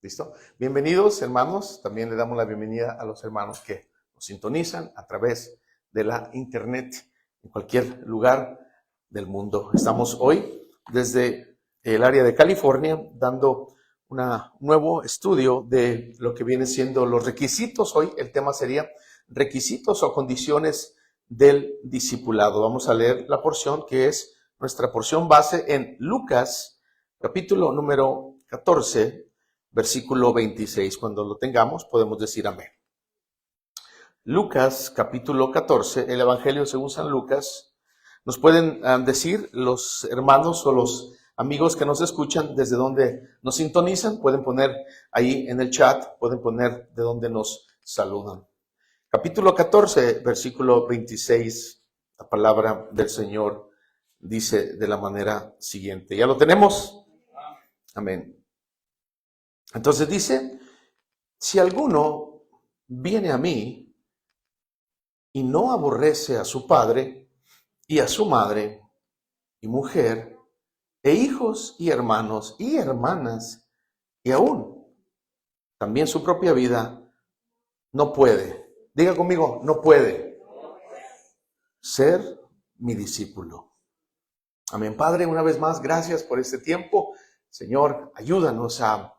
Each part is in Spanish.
¿Listo? Bienvenidos, hermanos. También le damos la bienvenida a los hermanos que nos sintonizan a través de la internet en cualquier lugar del mundo. Estamos hoy desde el área de California dando un nuevo estudio de lo que viene siendo los requisitos. Hoy el tema sería requisitos o condiciones del discipulado. Vamos a leer la porción que es nuestra porción base en Lucas, capítulo número 14, versículo 26. Cuando lo tengamos podemos decir amén. Lucas, capítulo 14, el Evangelio según San Lucas. Nos pueden decir los hermanos o los amigos que nos escuchan desde donde nos sintonizan. Pueden poner ahí en el chat, pueden poner de donde nos saludan. Capítulo 14, versículo 26, la palabra del Señor dice de la manera siguiente. ¿Ya lo tenemos? Amén. Entonces dice, si alguno viene a mí y no aborrece a su padre y a su madre y mujer e hijos y hermanos y hermanas y aún también su propia vida, no puede, diga conmigo, no puede ser mi discípulo. Amén. Padre, una vez más, gracias por este tiempo. Señor, ayúdanos a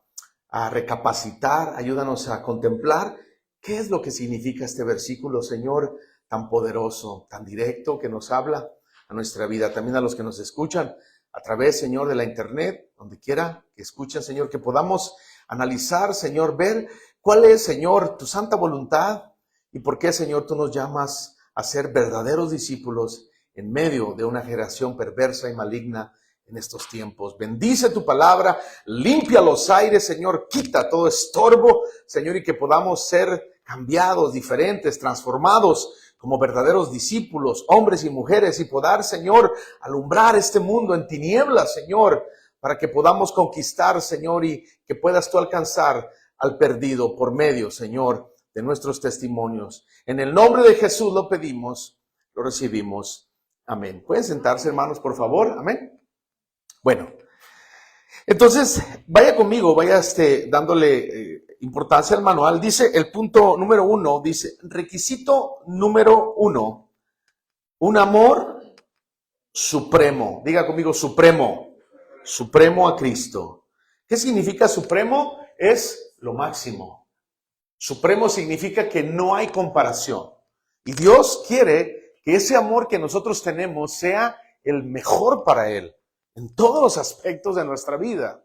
recapacitar, ayúdanos a contemplar qué es lo que significa este versículo, Señor, tan poderoso, tan directo, que nos habla a nuestra vida, también a los que nos escuchan a través, Señor, de la internet, donde quiera que escuchen, Señor, que podamos analizar, Señor, ver cuál es, Señor, tu santa voluntad y por qué, Señor, tú nos llamas a ser verdaderos discípulos en medio de una generación perversa y maligna en estos tiempos. Bendice tu palabra, limpia los aires, Señor, quita todo estorbo, Señor, y que podamos ser cambiados, diferentes, transformados como verdaderos discípulos, hombres y mujeres, y poder, Señor, alumbrar este mundo en tinieblas, Señor, para que podamos conquistar, Señor, y que puedas tú alcanzar al perdido por medio, Señor, de nuestros testimonios. En el nombre de Jesús lo pedimos, lo recibimos. Amén. ¿Pueden sentarse, hermanos, por favor? Amén. Bueno, entonces vaya conmigo, vaya dándole importancia al manual. Dice el punto número 1, dice requisito número 1, un amor supremo. Diga conmigo supremo, supremo a Cristo. ¿Qué significa supremo? Es lo máximo. Supremo significa que no hay comparación. Y Dios quiere que ese amor que nosotros tenemos sea el mejor para Él. En todos los aspectos de nuestra vida.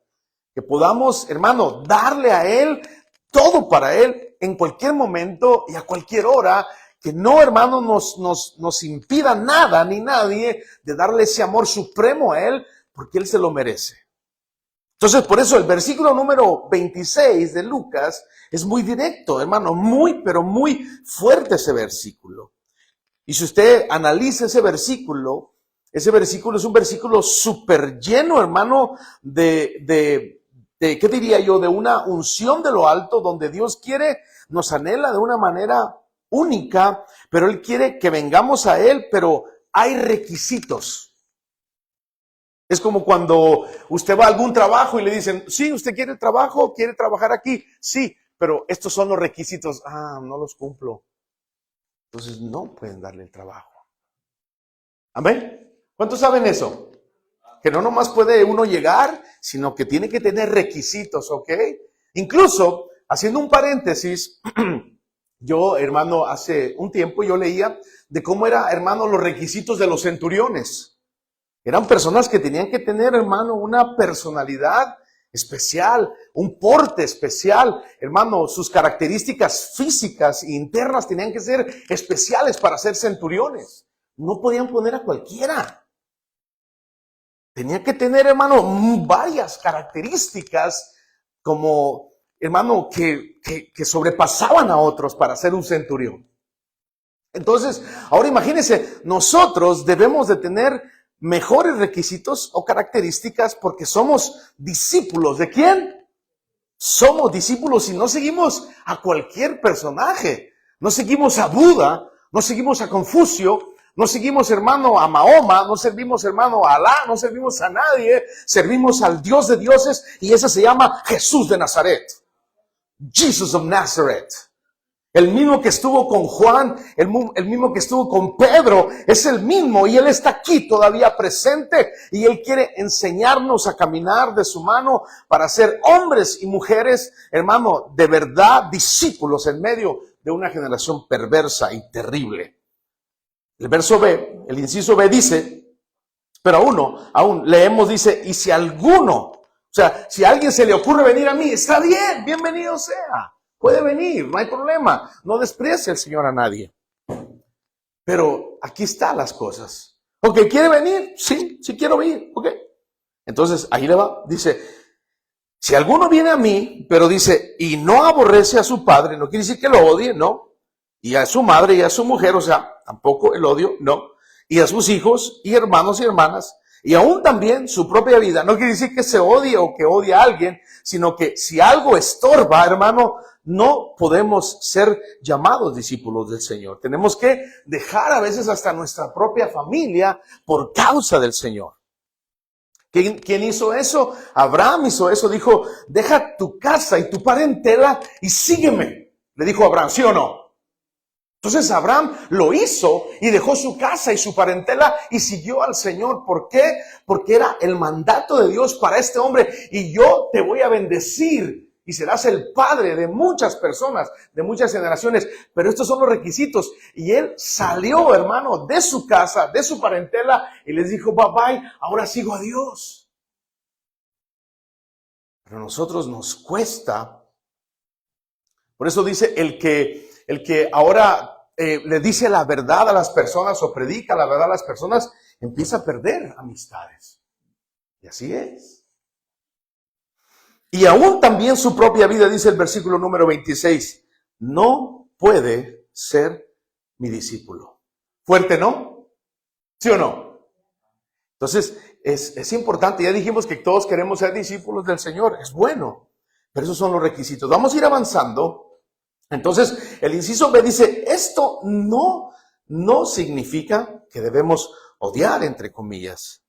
Que podamos, hermano, darle a Él todo para Él en cualquier momento y a cualquier hora. Que no, hermano, nos impida nada ni nadie de darle ese amor supremo a Él porque Él se lo merece. Entonces, por eso el versículo número 26 de Lucas es muy directo, hermano, pero muy fuerte ese versículo. Y si usted analiza ese versículo es un versículo súper lleno, hermano, ¿qué diría yo? De una unción de lo alto, donde Dios nos anhela de una manera única, pero Él quiere que vengamos a Él, pero hay requisitos. Es como cuando usted va a algún trabajo y le dicen, sí, ¿usted quiere trabajo? ¿Quiere trabajar aquí? Sí, pero estos son los requisitos. No los cumplo. Entonces no pueden darle el trabajo. ¿Amén? ¿Cuántos saben eso? Que no nomás puede uno llegar, sino que tiene que tener requisitos, ¿ok? Incluso, haciendo un paréntesis, yo, hermano, hace un tiempo yo leía de cómo era, hermano, los requisitos de los centuriones. Eran personas que tenían que tener, hermano, una personalidad especial, un porte especial. Hermano, sus características físicas e internas tenían que ser especiales para ser centuriones. No podían poner a cualquiera. Tenía que tener, hermano, varias características como, hermano, que sobrepasaban a otros para ser un centurión. Entonces, ahora imagínense, nosotros debemos de tener mejores requisitos o características porque somos discípulos. ¿De quién? Somos discípulos y no seguimos a cualquier personaje. No seguimos a Buda, no seguimos a Confucio, no seguimos, hermano, a Mahoma, no servimos, hermano, a Alá, no servimos a nadie, servimos al Dios de dioses y ese se llama Jesús de Nazaret. Jesus of Nazareth. El mismo que estuvo con Juan, el mismo que estuvo con Pedro, es el mismo y Él está aquí todavía presente y Él quiere enseñarnos a caminar de su mano para ser hombres y mujeres, hermano, de verdad discípulos en medio de una generación perversa y terrible. El verso B, el inciso B dice, pero aún leemos, dice, y si alguno, o sea, si a alguien se le ocurre venir a mí, está bien, bienvenido sea. Puede venir, no hay problema. No desprecie el Señor a nadie. Pero aquí están las cosas. Ok, ¿quiere venir? Sí quiero venir. Ok. Entonces, ahí le va. Dice, si alguno viene a mí, pero dice, y no aborrece a su padre, no quiere decir que lo odie, no. Y a su madre y a su mujer, o sea, tampoco el odio, no. Y a sus hijos y hermanos y hermanas, y aún también su propia vida. No quiere decir que se odie o que odie a alguien, sino que si algo estorba, hermano, no podemos ser llamados discípulos del Señor. Tenemos que dejar a veces hasta nuestra propia familia por causa del Señor. ¿Quién hizo eso? Abraham hizo eso. Dijo, deja tu casa y tu parentela y sígueme. Le dijo Abraham, ¿sí o no? Entonces Abraham lo hizo y dejó su casa y su parentela y siguió al Señor. ¿Por qué? Porque era el mandato de Dios para este hombre. Y yo te voy a bendecir y serás el padre de muchas personas, de muchas generaciones. Pero estos son los requisitos. Y él salió, hermano, de su casa, de su parentela y les dijo, bye bye, ahora sigo a Dios. Pero a nosotros nos cuesta. Por eso dice el que ahora le dice la verdad a las personas o predica la verdad a las personas, empieza a perder amistades. Y así es. Y aún también su propia vida, dice el versículo número 26, no puede ser mi discípulo. Fuerte, ¿no? ¿Sí o no? Entonces, es importante. Ya dijimos que todos queremos ser discípulos del Señor. Es bueno. Pero esos son los requisitos. Vamos a ir avanzando. Entonces, el inciso B dice, esto no significa que debemos odiar, entre comillas,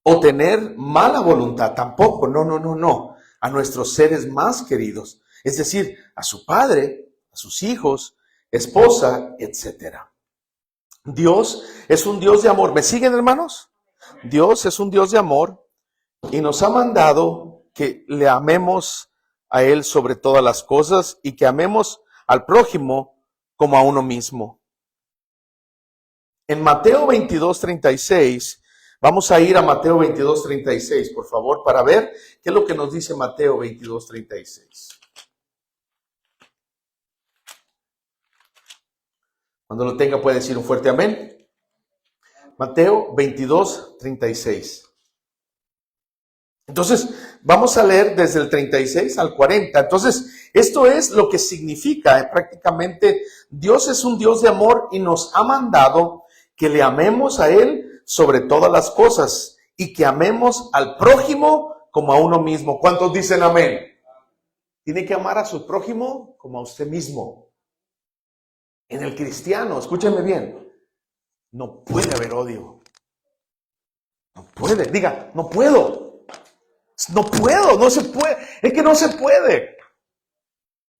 o tener mala voluntad, tampoco, no, a nuestros seres más queridos, es decir, a su padre, a sus hijos, esposa, etcétera. Dios es un Dios de amor. ¿Me siguen, hermanos? Dios es un Dios de amor y nos ha mandado que le amemos a Él sobre todas las cosas y que amemos al prójimo como a uno mismo. En Mateo 22:36, vamos a ir a Mateo 22:36, por favor, para ver qué es lo que nos dice Mateo 22:36. Cuando lo tenga puede decir un fuerte amén. Mateo 22:36. Entonces, vamos a leer desde el 36 al 40. Entonces, esto es lo que significa prácticamente, Dios es un Dios de amor y nos ha mandado que le amemos a Él sobre todas las cosas y que amemos al prójimo como a uno mismo. ¿Cuántos dicen amén? Tiene que amar a su prójimo como a usted mismo. En el cristiano, escúchenme bien, no puede haber odio. No puede, diga, no puedo. No puedo, no se puede, es que no se puede.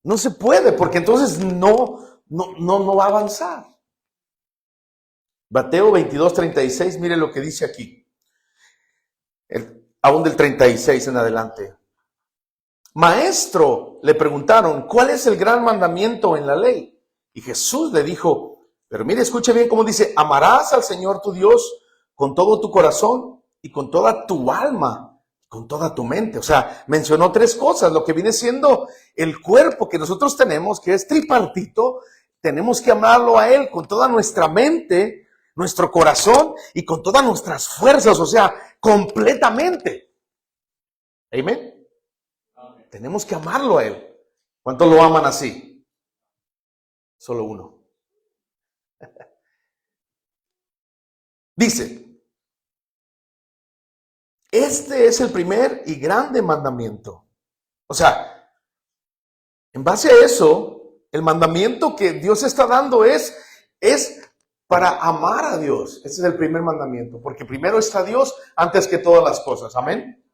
No se puede, porque entonces no va a avanzar. Mateo 22:36, mire lo que dice aquí. Aún del 36 en adelante. Maestro, le preguntaron, ¿cuál es el gran mandamiento en la ley? Y Jesús le dijo, pero mire, escuche bien cómo dice, amarás al Señor tu Dios con todo tu corazón y con toda tu alma, con toda tu mente. O sea, mencionó tres cosas, lo que viene siendo el cuerpo que nosotros tenemos, que es tripartito, tenemos que amarlo a Él con toda nuestra mente, nuestro corazón y con todas nuestras fuerzas, o sea, completamente. ¿Amén? Tenemos que amarlo a Él. ¿Cuántos lo aman así? Solo uno. Dice, este es el primer y grande mandamiento. O sea, en base a eso, el mandamiento que Dios está dando es para amar a Dios. Ese es el primer mandamiento, porque primero está Dios antes que todas las cosas. Amén.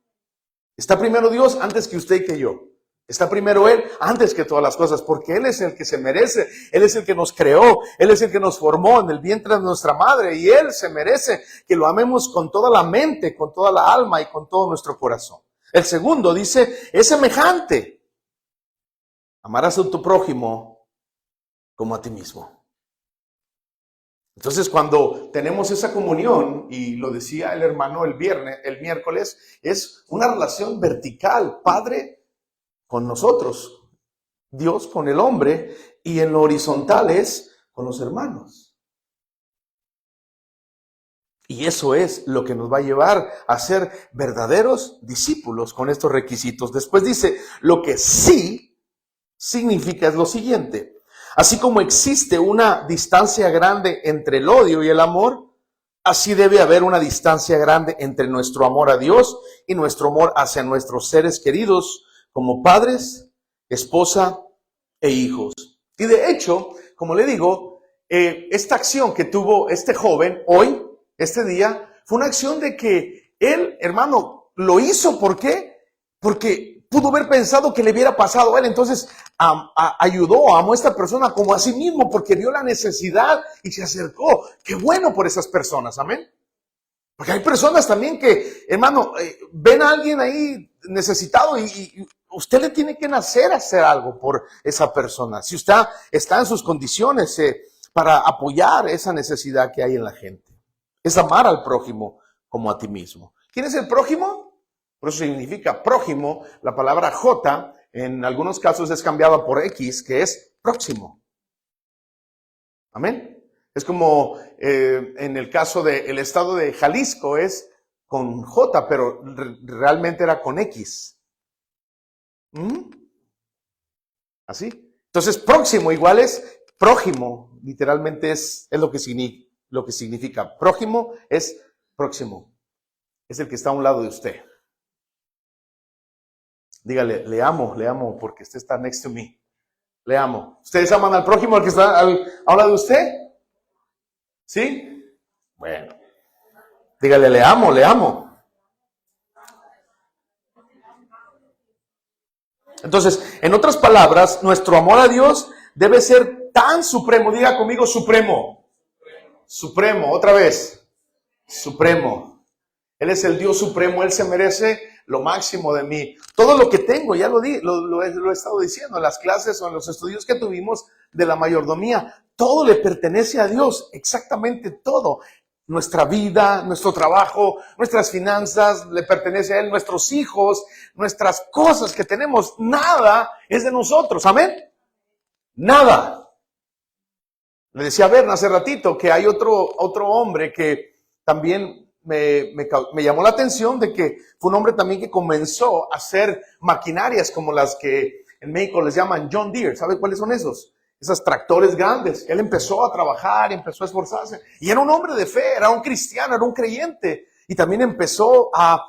Está primero Dios antes que usted y que yo. Está primero Él antes que todas las cosas, porque Él es el que se merece, Él es el que nos creó, Él es el que nos formó en el vientre de nuestra madre y Él se merece que lo amemos con toda la mente, con toda la alma y con todo nuestro corazón. El segundo dice, es semejante. Amarás a tu prójimo como a ti mismo. Entonces, cuando tenemos esa comunión, y lo decía el hermano el miércoles, es una relación vertical, Padre con nosotros, Dios con el hombre, y en lo horizontal es con los hermanos. Y eso es lo que nos va a llevar a ser verdaderos discípulos con estos requisitos. Después dice, lo que sí significa es lo siguiente. Así como existe una distancia grande entre el odio y el amor, así debe haber una distancia grande entre nuestro amor a Dios y nuestro amor hacia nuestros seres queridos como padres, esposa e hijos. Y de hecho, como le digo, esta acción que tuvo este joven hoy, este día, fue una acción de que él, hermano, lo hizo. ¿Por qué? Porque pudo haber pensado que le hubiera pasado a él. Entonces ayudó, amó a esta persona como a sí mismo porque vio la necesidad y se acercó. Qué bueno por esas personas, amén. Porque hay personas también que, hermano, ven a alguien ahí necesitado y usted le tiene que nacer a hacer algo por esa persona. Si usted está en sus condiciones para apoyar esa necesidad que hay en la gente. Es amar al prójimo como a ti mismo. ¿Quién es el prójimo? Por eso significa prójimo. La palabra J en algunos casos es cambiada por X, que es próximo. Amén. Es como en el caso del estado de Jalisco es con J, pero realmente era con X. Así. Entonces próximo igual es prójimo. Literalmente es lo que significa. Prójimo es próximo. Es el que está a un lado de usted. Dígale, le amo porque usted está next to me. Le amo. ¿Ustedes aman al prójimo, al que está a un lado de usted? ¿Sí? Bueno. Dígale, le amo. Entonces, en otras palabras, nuestro amor a Dios debe ser tan supremo. Diga conmigo, supremo. Supremo, otra vez. Supremo. Él es el Dios supremo, Él se merece lo máximo de mí. Todo lo que tengo, ya lo he estado diciendo en las clases o en los estudios que tuvimos de la mayordomía. Todo le pertenece a Dios, exactamente todo. Nuestra vida, nuestro trabajo, nuestras finanzas, le pertenece a Él, nuestros hijos, nuestras cosas que tenemos, nada es de nosotros, amén. Nada. Le decía a Berna hace ratito que hay otro hombre que también me llamó la atención, de que fue un hombre también que comenzó a hacer maquinarias como las que en México les llaman John Deere. ¿Sabe cuáles son esos? Esos tractores grandes. Él empezó a trabajar, empezó a esforzarse. Y era un hombre de fe, era un cristiano, era un creyente. Y también empezó a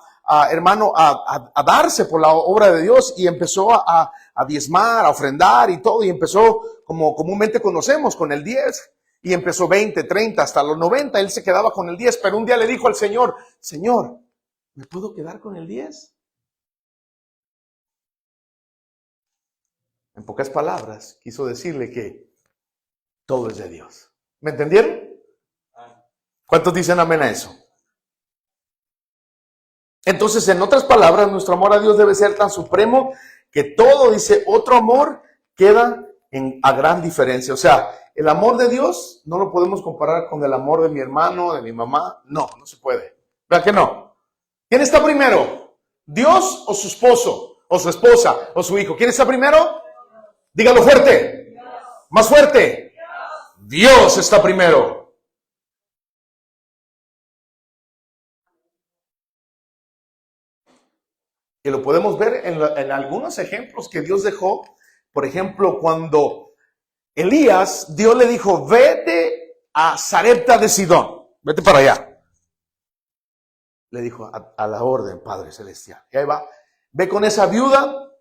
darse por la obra de Dios y empezó a diezmar, a ofrendar y todo. Y empezó como comúnmente conocemos, con el 10. Y empezó 20, 30, hasta los 90, él se quedaba con el 10, pero un día le dijo al Señor, Señor, ¿me puedo quedar con el 10? En pocas palabras, quiso decirle que todo es de Dios. ¿Me entendieron? ¿Cuántos dicen amén a eso? Entonces, en otras palabras, nuestro amor a Dios debe ser tan supremo que todo, dice, otro amor queda a gran diferencia. O sea, el amor de Dios no lo podemos comparar con el amor de mi hermano, de mi mamá. No se puede. ¿Verdad que no? ¿Quién está primero? ¿Dios o su esposo? ¿O su esposa? ¿O su hijo? ¿Quién está primero? Dígalo fuerte. Dios. Más fuerte. Dios está primero. Y lo podemos ver en algunos ejemplos que Dios dejó. Por ejemplo, cuando Elías, Dios le dijo, vete a Sarepta de Sidón, vete para allá. Le dijo, a la orden, Padre Celestial. Y ahí va, ve con esa viuda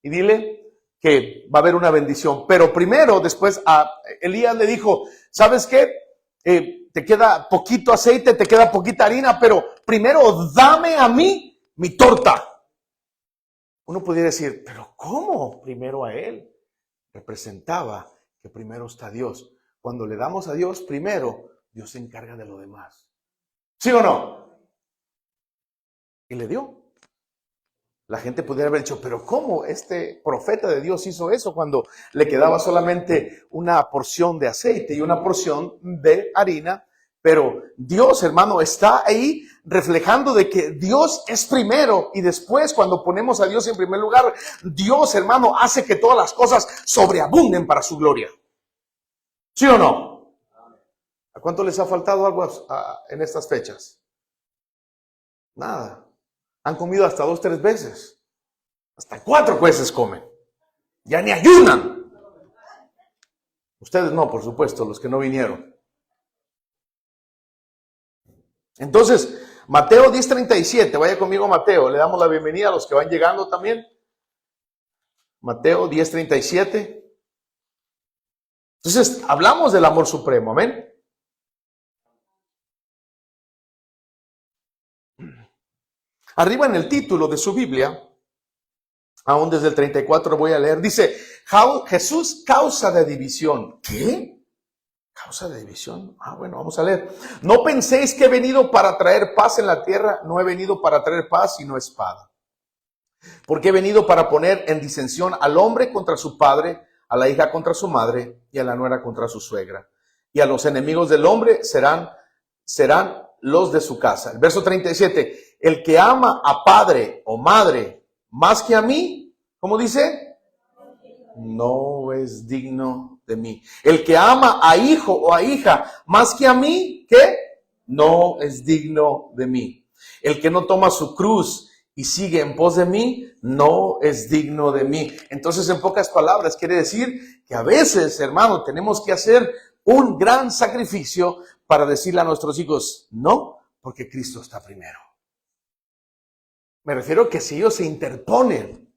y dile que va a haber una bendición. Pero primero, después, a Elías le dijo, ¿sabes qué? Te queda poquito aceite, te queda poquita harina, pero primero dame a mí mi torta. Uno pudiera decir, pero ¿cómo? Primero a Él. Representaba que primero está Dios. Cuando le damos a Dios primero, Dios se encarga de lo demás. ¿Sí o no? Y le dio. La gente pudiera haber dicho, pero ¿cómo este profeta de Dios hizo eso cuando le quedaba solamente una porción de aceite y una porción de harina? Pero Dios, hermano, está ahí reflejando de que Dios es primero y después cuando ponemos a Dios en primer lugar, Dios, hermano, hace que todas las cosas sobreabunden para su gloria. ¿Sí o no? ¿A cuánto les ha faltado algo en estas fechas? Nada. Han comido hasta 2, 3 veces. Hasta 4 veces comen. Ya ni ayunan. Ustedes no, por supuesto, los que no vinieron. Entonces, Mateo 10:37, vaya conmigo Mateo, le damos la bienvenida a los que van llegando también. Mateo 10:37. Entonces, hablamos del amor supremo, amén. Arriba en el título de su Biblia, aún desde el 34 voy a leer, dice, Jesús causa de división. ¿Qué? ¿Causa de división? Bueno, vamos a leer. No penséis que he venido para traer paz en la tierra, no he venido para traer paz sino espada. Porque he venido para poner en disensión al hombre contra su padre, a la hija contra su madre y a la nuera contra su suegra. Y a los enemigos del hombre serán los de su casa. El verso 37, el que ama a padre o madre más que a mí, ¿cómo dice? No es digno de mí. El que ama a hijo o a hija más que a mí, ¿qué? No es digno de mí. El que no toma su cruz y sigue en pos de mí, no es digno de mí. Entonces, en pocas palabras, quiere decir que a veces, hermano, tenemos que hacer un gran sacrificio para decirle a nuestros hijos, no, porque Cristo está primero. Me refiero a que si ellos se interponen,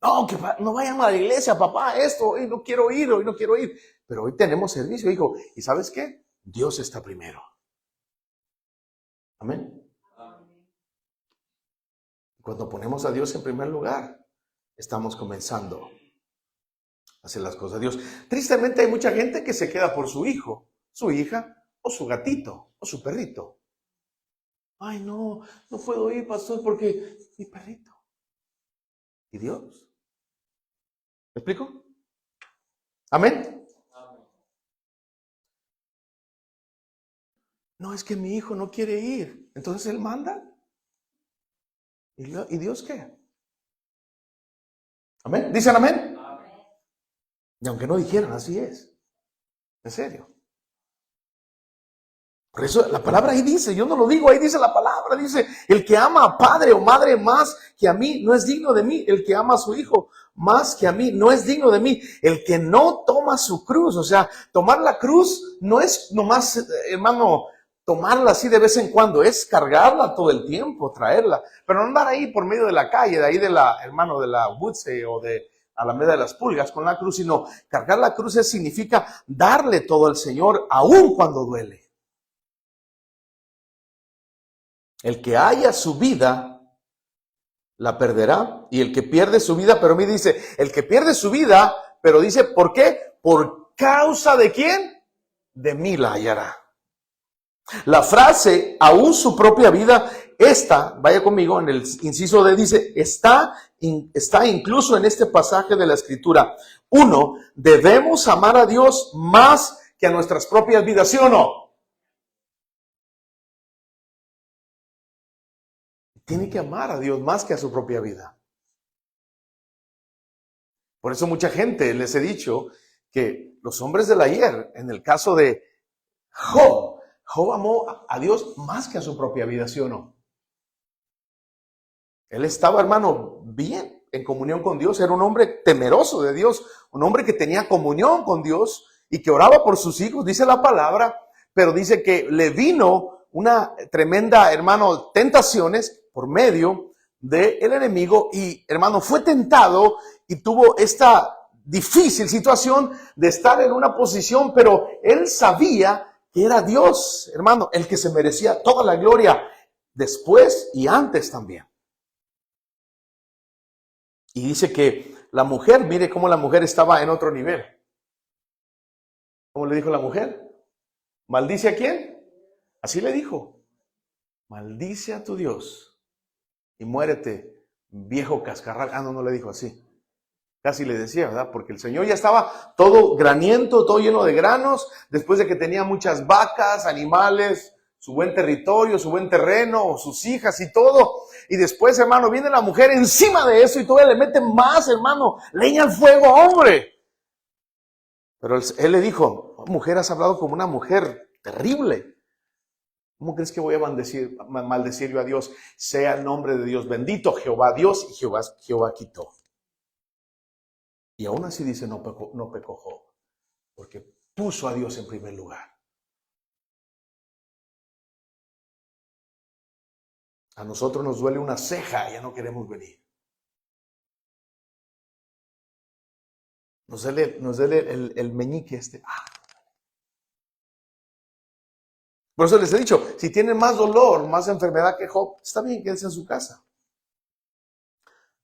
no, que no vayan a la iglesia, papá, hoy no quiero ir. Pero hoy tenemos servicio, hijo. ¿Y sabes qué? Dios está primero. Amén. Cuando ponemos a Dios en primer lugar, estamos comenzando a hacer las cosas de Dios. Tristemente hay mucha gente que se queda por su hijo, su hija, o su gatito, o su perrito. Ay, no puedo ir, pastor, porque mi perrito. ¿Y Dios? ¿Me explico? ¿Amén? No, es que mi hijo no quiere ir. Entonces él manda. ¿Y Dios qué? ¿Amén? ¿Dicen amén? Amén. Y aunque no dijeran, así es. En serio. Por eso la palabra ahí dice, yo no lo digo, ahí dice la palabra, dice, el que ama a padre o madre más que a mí no es digno de mí, el que ama a su hijo más que a mí no es digno de mí, el que no toma su cruz, o sea, tomar la cruz no es nomás, hermano, tomarla así de vez en cuando, es cargarla todo el tiempo, traerla, pero no andar ahí por medio de la calle, de ahí de la, hermano, de la Woodse o de Alameda de las Pulgas con la cruz, sino cargar la cruz significa darle todo al Señor, aun cuando duele. El que haya su vida, la perderá. Y el que pierde su vida, pero me dice, el que pierde su vida, pero dice, ¿por qué? ¿Por causa de quién? De mí la hallará. La frase, aún su propia vida, vaya conmigo, en el inciso D dice, está incluso en este pasaje de la Escritura. 1, debemos amar a Dios más que a nuestras propias vidas, ¿sí o no? Tiene que amar a Dios más que a su propia vida. Por eso mucha gente les he dicho que los hombres del ayer, en el caso de Job amó a Dios más que a su propia vida, ¿sí o no? Él estaba, hermano, bien en comunión con Dios, era un hombre temeroso de Dios, un hombre que tenía comunión con Dios y que oraba por sus hijos, dice la palabra, pero dice que le vino una tremenda, hermano, tentaciones por medio del enemigo y, hermano, fue tentado y tuvo esta difícil situación de estar en una posición, pero él sabía que era Dios, hermano, el que se merecía toda la gloria después y antes también. Y dice que la mujer, mire cómo la mujer estaba en otro nivel. ¿Cómo le dijo la mujer? ¿Maldice a quién? Así le dijo. Maldice a tu Dios y muérete, viejo cascarral. Ah, no, no le dijo así. Casi le decía, ¿verdad? Porque el Señor ya estaba todo graniento, todo lleno de granos, después de que tenía muchas vacas, animales, su buen territorio, su buen terreno, sus hijas y todo. Y después, hermano, viene la mujer encima de eso y todavía le mete más, hermano, leña al fuego, hombre. Pero él le dijo, oh, mujer, has hablado como una mujer terrible. ¿Cómo crees que voy a maldecir yo a Dios? Sea el nombre de Dios bendito, Jehová Dios, y Jehová quitó. Y aún así dice, no pecó Job, porque puso a Dios en primer lugar. A nosotros nos duele una ceja, ya no queremos venir. Nos duele el meñique este. Por eso les he dicho, si tienen más dolor, más enfermedad que Job, está bien, quédense en su casa.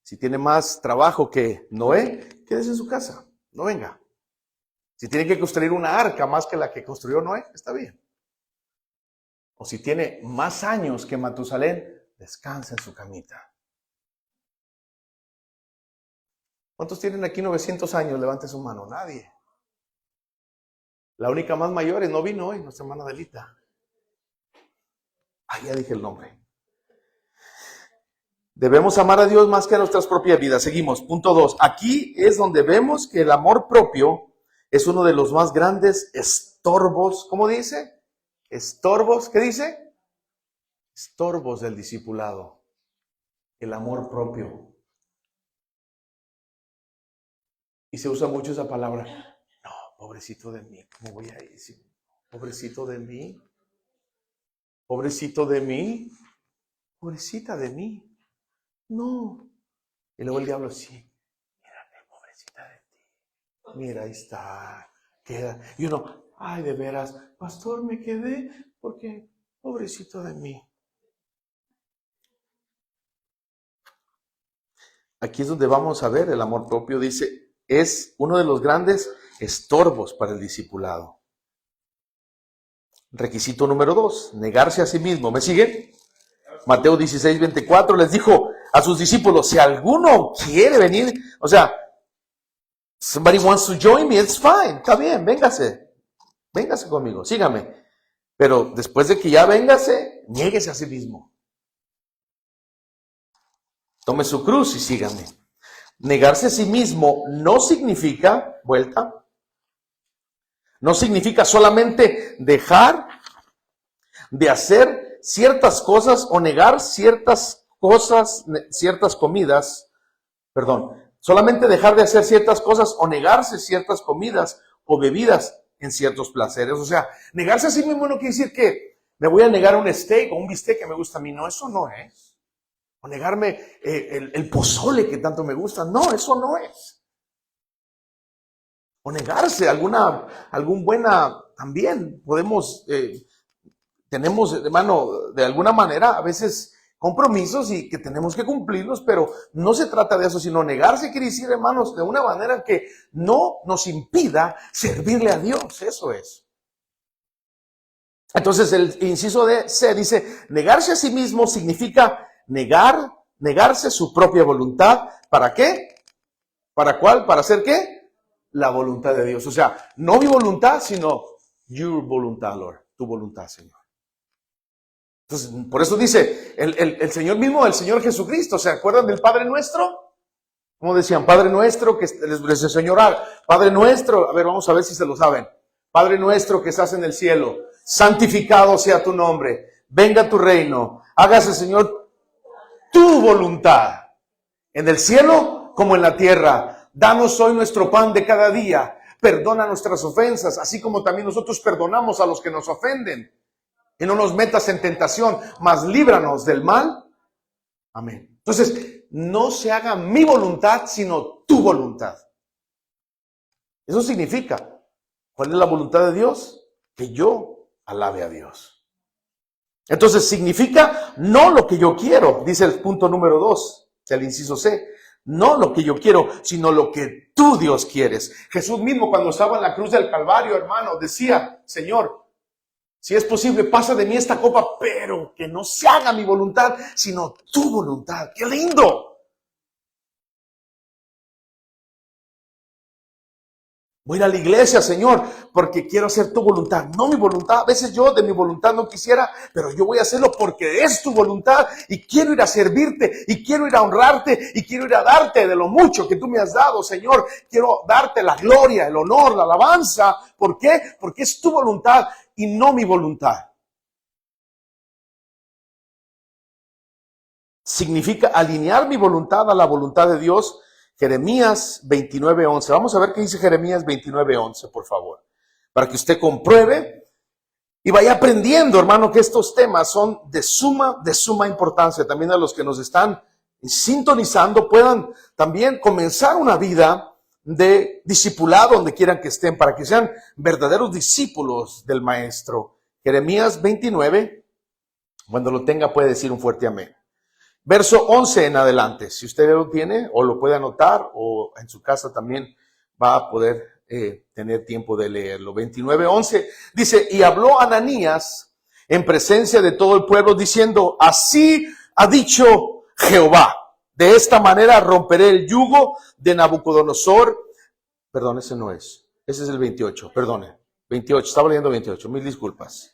Si tiene más trabajo que Noé, quédese en su casa, no venga. Si tiene que construir una arca más que la que construyó Noé, está bien. O si tiene más años que Matusalén, descansa en su camita. ¿Cuántos tienen aquí 900 años? Levante su mano. Nadie. La única más mayor no vino hoy, nuestra hermana Adelita. Ya dije el nombre. Debemos amar a Dios más que a nuestras propias vidas. Seguimos. Punto 2. Aquí es donde vemos que el amor propio es uno de los más grandes estorbos. ¿Cómo dice? Estorbos. ¿Qué dice? Estorbos del discipulado. El amor propio. Y se usa mucho esa palabra. No, pobrecito de mí. ¿Cómo voy a decir? Pobrecito de mí. Pobrecito de mí. Pobrecita de mí. No. Y luego el diablo, sí. Mírate, pobrecita de ti. Mira, ahí está. Queda. Y uno, ay, de veras, pastor, me quedé porque pobrecito de mí. Aquí es donde vamos a ver el amor propio. Dice, es uno de los grandes estorbos para el discipulado. Requisito número 2, negarse a sí mismo. ¿Me siguen? Mateo 16:24 les dijo a sus discípulos, si alguno quiere venir, o sea, somebody wants to join me, it's fine, está bien, véngase conmigo, sígame. Pero después de que ya véngase, niéguese a sí mismo. Tome su cruz y sígame. Negarse a sí mismo no significa, no significa solamente dejar de hacer ciertas cosas o negar ciertas cosas, ciertas comidas, solamente dejar de hacer ciertas cosas o negarse ciertas comidas o bebidas en ciertos placeres. O sea, negarse a sí mismo no quiere decir que me voy a negar un steak o un bistec que me gusta a mí. No, eso no es. O negarme el pozole que tanto me gusta. No, eso no es. O negarse algún buena, también podemos, tenemos, hermano, de alguna manera a veces compromisos y que tenemos que cumplirlos, pero no se trata de eso, sino negarse quiere decir, hermanos, de una manera que no nos impida servirle a Dios, eso es. Entonces el inciso C dice, negarse a sí mismo significa negarse su propia voluntad. ¿Para qué? ¿Para cuál? ¿Para hacer qué? La voluntad de Dios. O sea, no mi voluntad, sino your voluntad, Lord, tu voluntad, Señor. Entonces, por eso dice el Señor mismo, el Señor Jesucristo. ¿Se acuerdan del Padre Nuestro? Como decían, Padre Nuestro, que les enseñó a orar. Padre Nuestro, a ver, vamos a ver si se lo saben. Padre Nuestro que estás en el cielo, santificado sea tu nombre. Venga tu reino. Hágase, Señor, tu voluntad. En el cielo como en la tierra. Danos hoy nuestro pan de cada día. Perdona nuestras ofensas, así como también nosotros perdonamos a los que nos ofenden. Y no nos metas en tentación, mas líbranos del mal. Amén. Entonces, no se haga mi voluntad, sino tu voluntad. Eso significa, ¿cuál es la voluntad de Dios? Que yo alabe a Dios. Entonces, significa no lo que yo quiero, dice el punto número 2 del inciso C. No lo que yo quiero, sino lo que tú, Dios, quieres. Jesús mismo, cuando estaba en la cruz del Calvario, hermano, decía: Señor, si es posible, pasa de mí esta copa, pero que no se haga mi voluntad, sino tu voluntad. ¡Qué lindo! Voy a ir a la iglesia, Señor, porque quiero hacer tu voluntad, no mi voluntad. A veces yo de mi voluntad no quisiera, pero yo voy a hacerlo porque es tu voluntad y quiero ir a servirte y quiero ir a honrarte y quiero ir a darte de lo mucho que tú me has dado, Señor. Quiero darte la gloria, el honor, la alabanza. ¿Por qué? Porque es tu voluntad y no mi voluntad. Significa alinear mi voluntad a la voluntad de Dios. Jeremías 29:11. Vamos a ver qué dice Jeremías 29:11, por favor. Para que usted compruebe y vaya aprendiendo, hermano, que estos temas son de suma importancia. También a los que nos están sintonizando puedan también comenzar una vida de discipulado donde quieran que estén, para que sean verdaderos discípulos del Maestro. Jeremías 29, cuando lo tenga puede decir un fuerte amén. Verso 11 en adelante, si usted lo tiene o lo puede anotar o en su casa también va a poder tener tiempo de leerlo. 29:11 dice: y habló Ananías en presencia de todo el pueblo diciendo: así ha dicho Jehová, de esta manera romperé el yugo de Nabucodonosor. Perdón, ese no es, ese es el 28, perdone, 28, estaba leyendo 28, mil disculpas.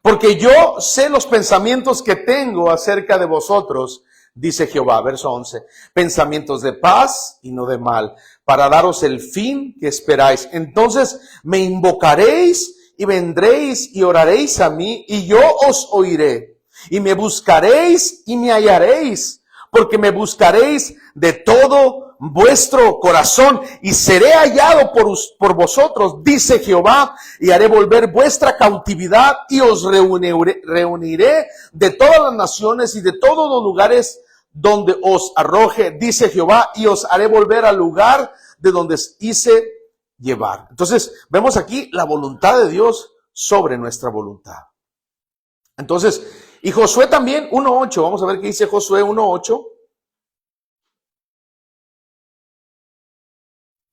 Porque yo sé los pensamientos que tengo acerca de vosotros, dice Jehová, verso 11, pensamientos de paz y no de mal, para daros el fin que esperáis. Entonces me invocaréis y vendréis y oraréis a mí, y yo os oiré. Y me buscaréis y me hallaréis, porque me buscaréis de todo vuestro corazón, y seré hallado por vosotros, dice Jehová, y haré volver vuestra cautividad, y os reuniré de todas las naciones y de todos los lugares donde os arroje, dice Jehová, y os haré volver al lugar de donde os hice llevar. Entonces, vemos aquí la voluntad de Dios sobre nuestra voluntad. Entonces, y Josué también, 1:8, vamos a ver qué dice Josué 1:8.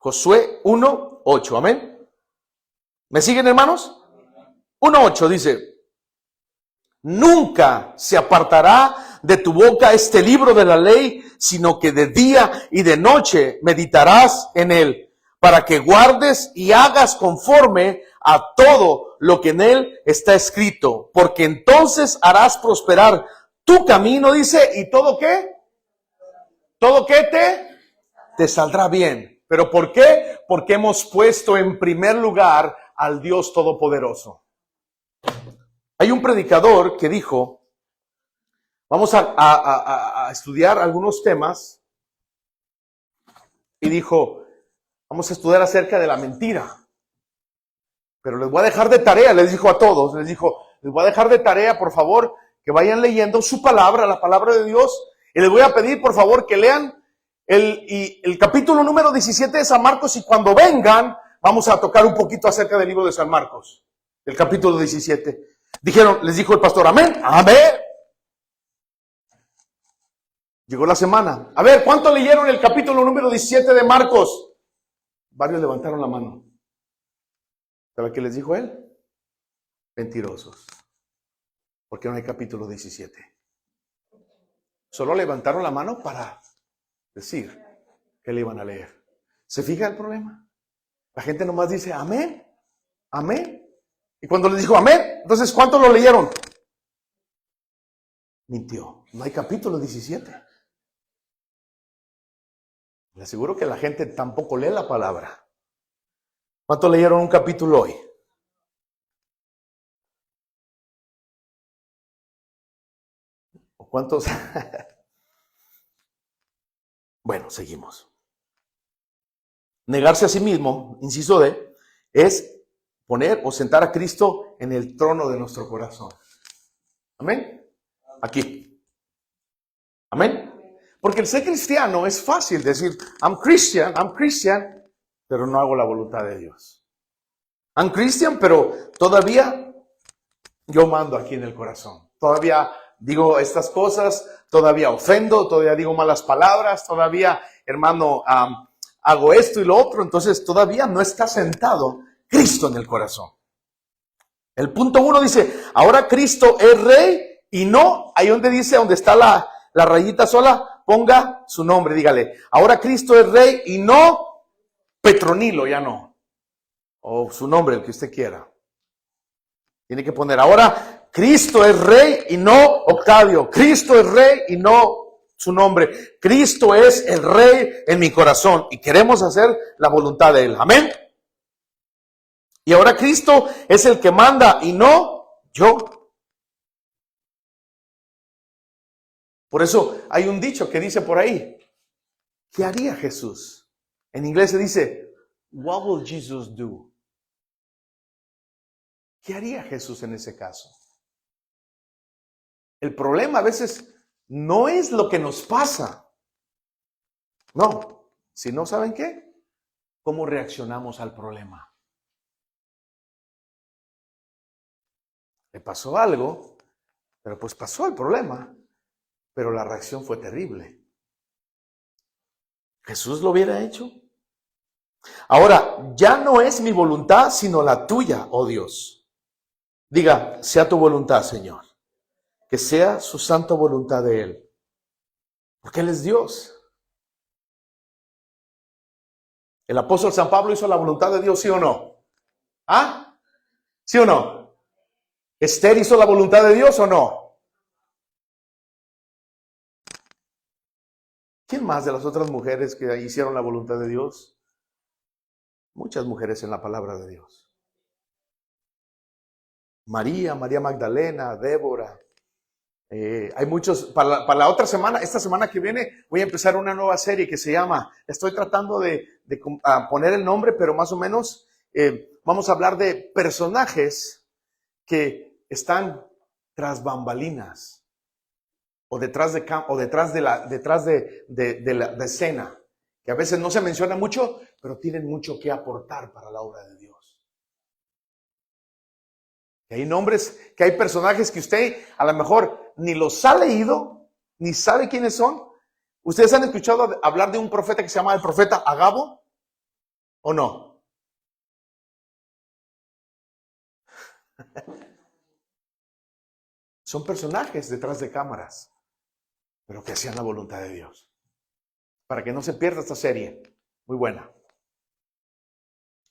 Josué 1:8, amén. ¿Me siguen, hermanos? 1:8 dice: nunca se apartará de tu boca este libro de la ley, sino que de día y de noche meditarás en él, para que guardes y hagas conforme a todo lo que en él está escrito, porque entonces harás prosperar tu camino, dice, y todo qué, todo qué te saldrá bien. ¿Pero por qué? Porque hemos puesto en primer lugar al Dios Todopoderoso. Hay un predicador que dijo, vamos a estudiar algunos temas, y dijo, vamos a estudiar acerca de la mentira. Pero les voy a dejar de tarea, les dijo a todos, les voy a dejar de tarea, por favor, que vayan leyendo su palabra, la palabra de Dios, y les voy a pedir, por favor, que lean el capítulo número 17 de San Marcos, y cuando vengan, vamos a tocar un poquito acerca del libro de San Marcos, el capítulo 17. Les dijo el pastor, amén, amén. Llegó la semana. A ver, ¿cuánto leyeron el capítulo número 17 de Marcos? Varios levantaron la mano. ¿Sabe qué les dijo él? Mentirosos. Porque no hay capítulo 17. Solo levantaron la mano para decir que le iban a leer. ¿Se fija el problema? La gente nomás dice amén, amén. Y cuando les dijo amén, entonces ¿cuántos lo leyeron? Mintió. No hay capítulo 17. Le aseguro que la gente tampoco lee la palabra. ¿Cuántos leyeron un capítulo hoy? ¿O cuántos? Bueno, seguimos. Negarse a sí mismo, inciso D, es poner o sentar a Cristo en el trono de nuestro corazón. Amén. Aquí. Amén. Porque el ser cristiano es fácil decir, I'm Christian, pero no hago la voluntad de Dios. I'm Christian, pero todavía yo mando aquí en el corazón. Todavía digo estas cosas, todavía ofendo, todavía digo malas palabras, todavía hermano, hago esto y lo otro, entonces todavía no está sentado Cristo en el corazón. El punto 1 dice, ahora Cristo es rey y no, ahí donde dice, donde está la rayita sola, ponga su nombre, dígale, ahora Cristo es rey y no Petronilo, ya no, o su nombre, el que usted quiera. Tiene que poner, ahora Cristo es rey y no Octavio, Cristo es rey y no su nombre, Cristo es el rey en mi corazón y queremos hacer la voluntad de Él, amén. Y ahora Cristo es el que manda y no yo. Por eso hay un dicho que dice por ahí, ¿qué haría Jesús? En inglés se dice, what will Jesus do? ¿Qué haría Jesús en ese caso? El problema a veces no es lo que nos pasa. No, si no, ¿saben qué? ¿Cómo reaccionamos al problema? Le pasó algo, pero pues pasó el problema, pero la reacción fue terrible. ¿Jesús lo hubiera hecho? Ahora, ya no es mi voluntad, sino la tuya, oh Dios. Diga, sea tu voluntad, Señor. Que sea su santa voluntad de Él. Porque Él es Dios. ¿El apóstol San Pablo hizo la voluntad de Dios, sí o no? ¿Ah? ¿Sí o no? ¿Esther hizo la voluntad de Dios o no? ¿Quién más de las otras mujeres que hicieron la voluntad de Dios? Muchas mujeres en la palabra de Dios. María Magdalena, Débora. Hay muchos, para la otra semana, esta semana que viene, voy a empezar una nueva serie que se llama, estoy tratando de poner el nombre, pero más o menos vamos a hablar de personajes que están tras bambalinas o detrás de la escena, que a veces no se menciona mucho, pero tienen mucho que aportar para la obra de Dios. Que hay nombres, que hay personajes que usted a lo mejor ni los ha leído, ni sabe quiénes son. ¿Ustedes han escuchado hablar de un profeta que se llama el profeta Agabo? ¿O no? Son personajes detrás de cámaras, pero que hacían la voluntad de Dios. Para que no se pierda esta serie, muy buena.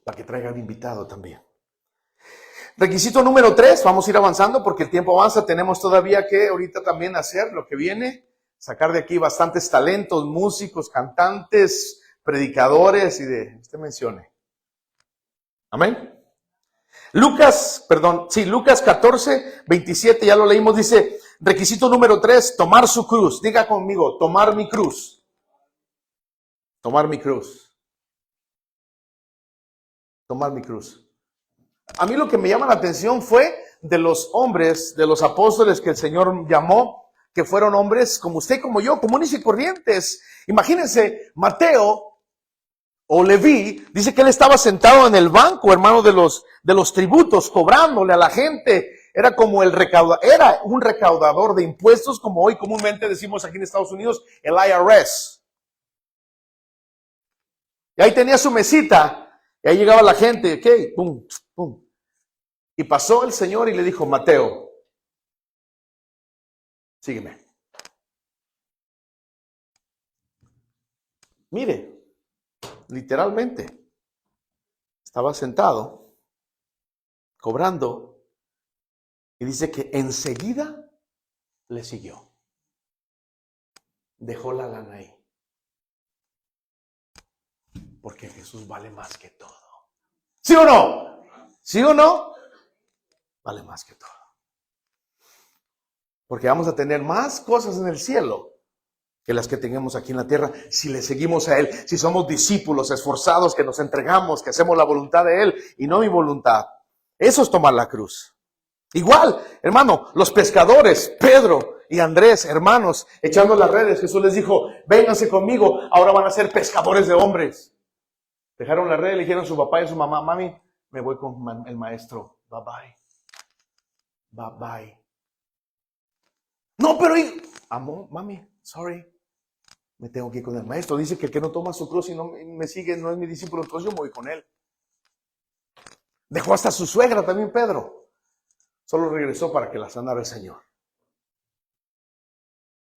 Para que traiga un invitado también. Requisito número 3, vamos a ir avanzando porque el tiempo avanza, tenemos todavía que ahorita también hacer lo que viene, sacar de aquí bastantes talentos, músicos, cantantes, predicadores y de, usted mencione. Amén. Lucas 14, 27, ya lo leímos, dice, requisito número 3, tomar su cruz. Diga conmigo, tomar mi cruz. Tomar mi cruz. Tomar mi cruz. A mí lo que me llama la atención fue de los hombres, de los apóstoles que el Señor llamó, que fueron hombres como usted y como yo, comunes y corrientes. Imagínense, Mateo o Leví, dice que él estaba sentado en el banco, hermano, de los tributos, cobrándole a la gente. Era como era un recaudador de impuestos, como hoy comúnmente decimos aquí en Estados Unidos, el IRS. Y ahí tenía su mesita. Y ahí llegaba la gente, ok, pum, pum. Y pasó el Señor y le dijo, Mateo, sígueme. Mire, literalmente, estaba sentado, cobrando, y dice que enseguida le siguió. Dejó la lana ahí. Porque Jesús vale más que todo. ¿Sí o no? ¿Sí o no? Vale más que todo. Porque vamos a tener más cosas en el cielo que las que tengamos aquí en la tierra si le seguimos a Él, si somos discípulos esforzados, que nos entregamos, que hacemos la voluntad de Él y no mi voluntad. Eso es tomar la cruz. Igual, hermano, los pescadores, Pedro y Andrés, hermanos, echando las redes, Jesús les dijo, vénganse conmigo, ahora van a ser pescadores de hombres. Dejaron la red, le dijeron a su papá y a su mamá, mami, me voy con el maestro, bye bye. Bye bye. No, pero amor, mami, sorry. Me tengo que ir con el maestro. Dice que el que no toma su cruz y no me sigue no es mi discípulo, entonces yo me voy con él. Dejó hasta su suegra también, Pedro. Solo regresó para que la sanara el Señor.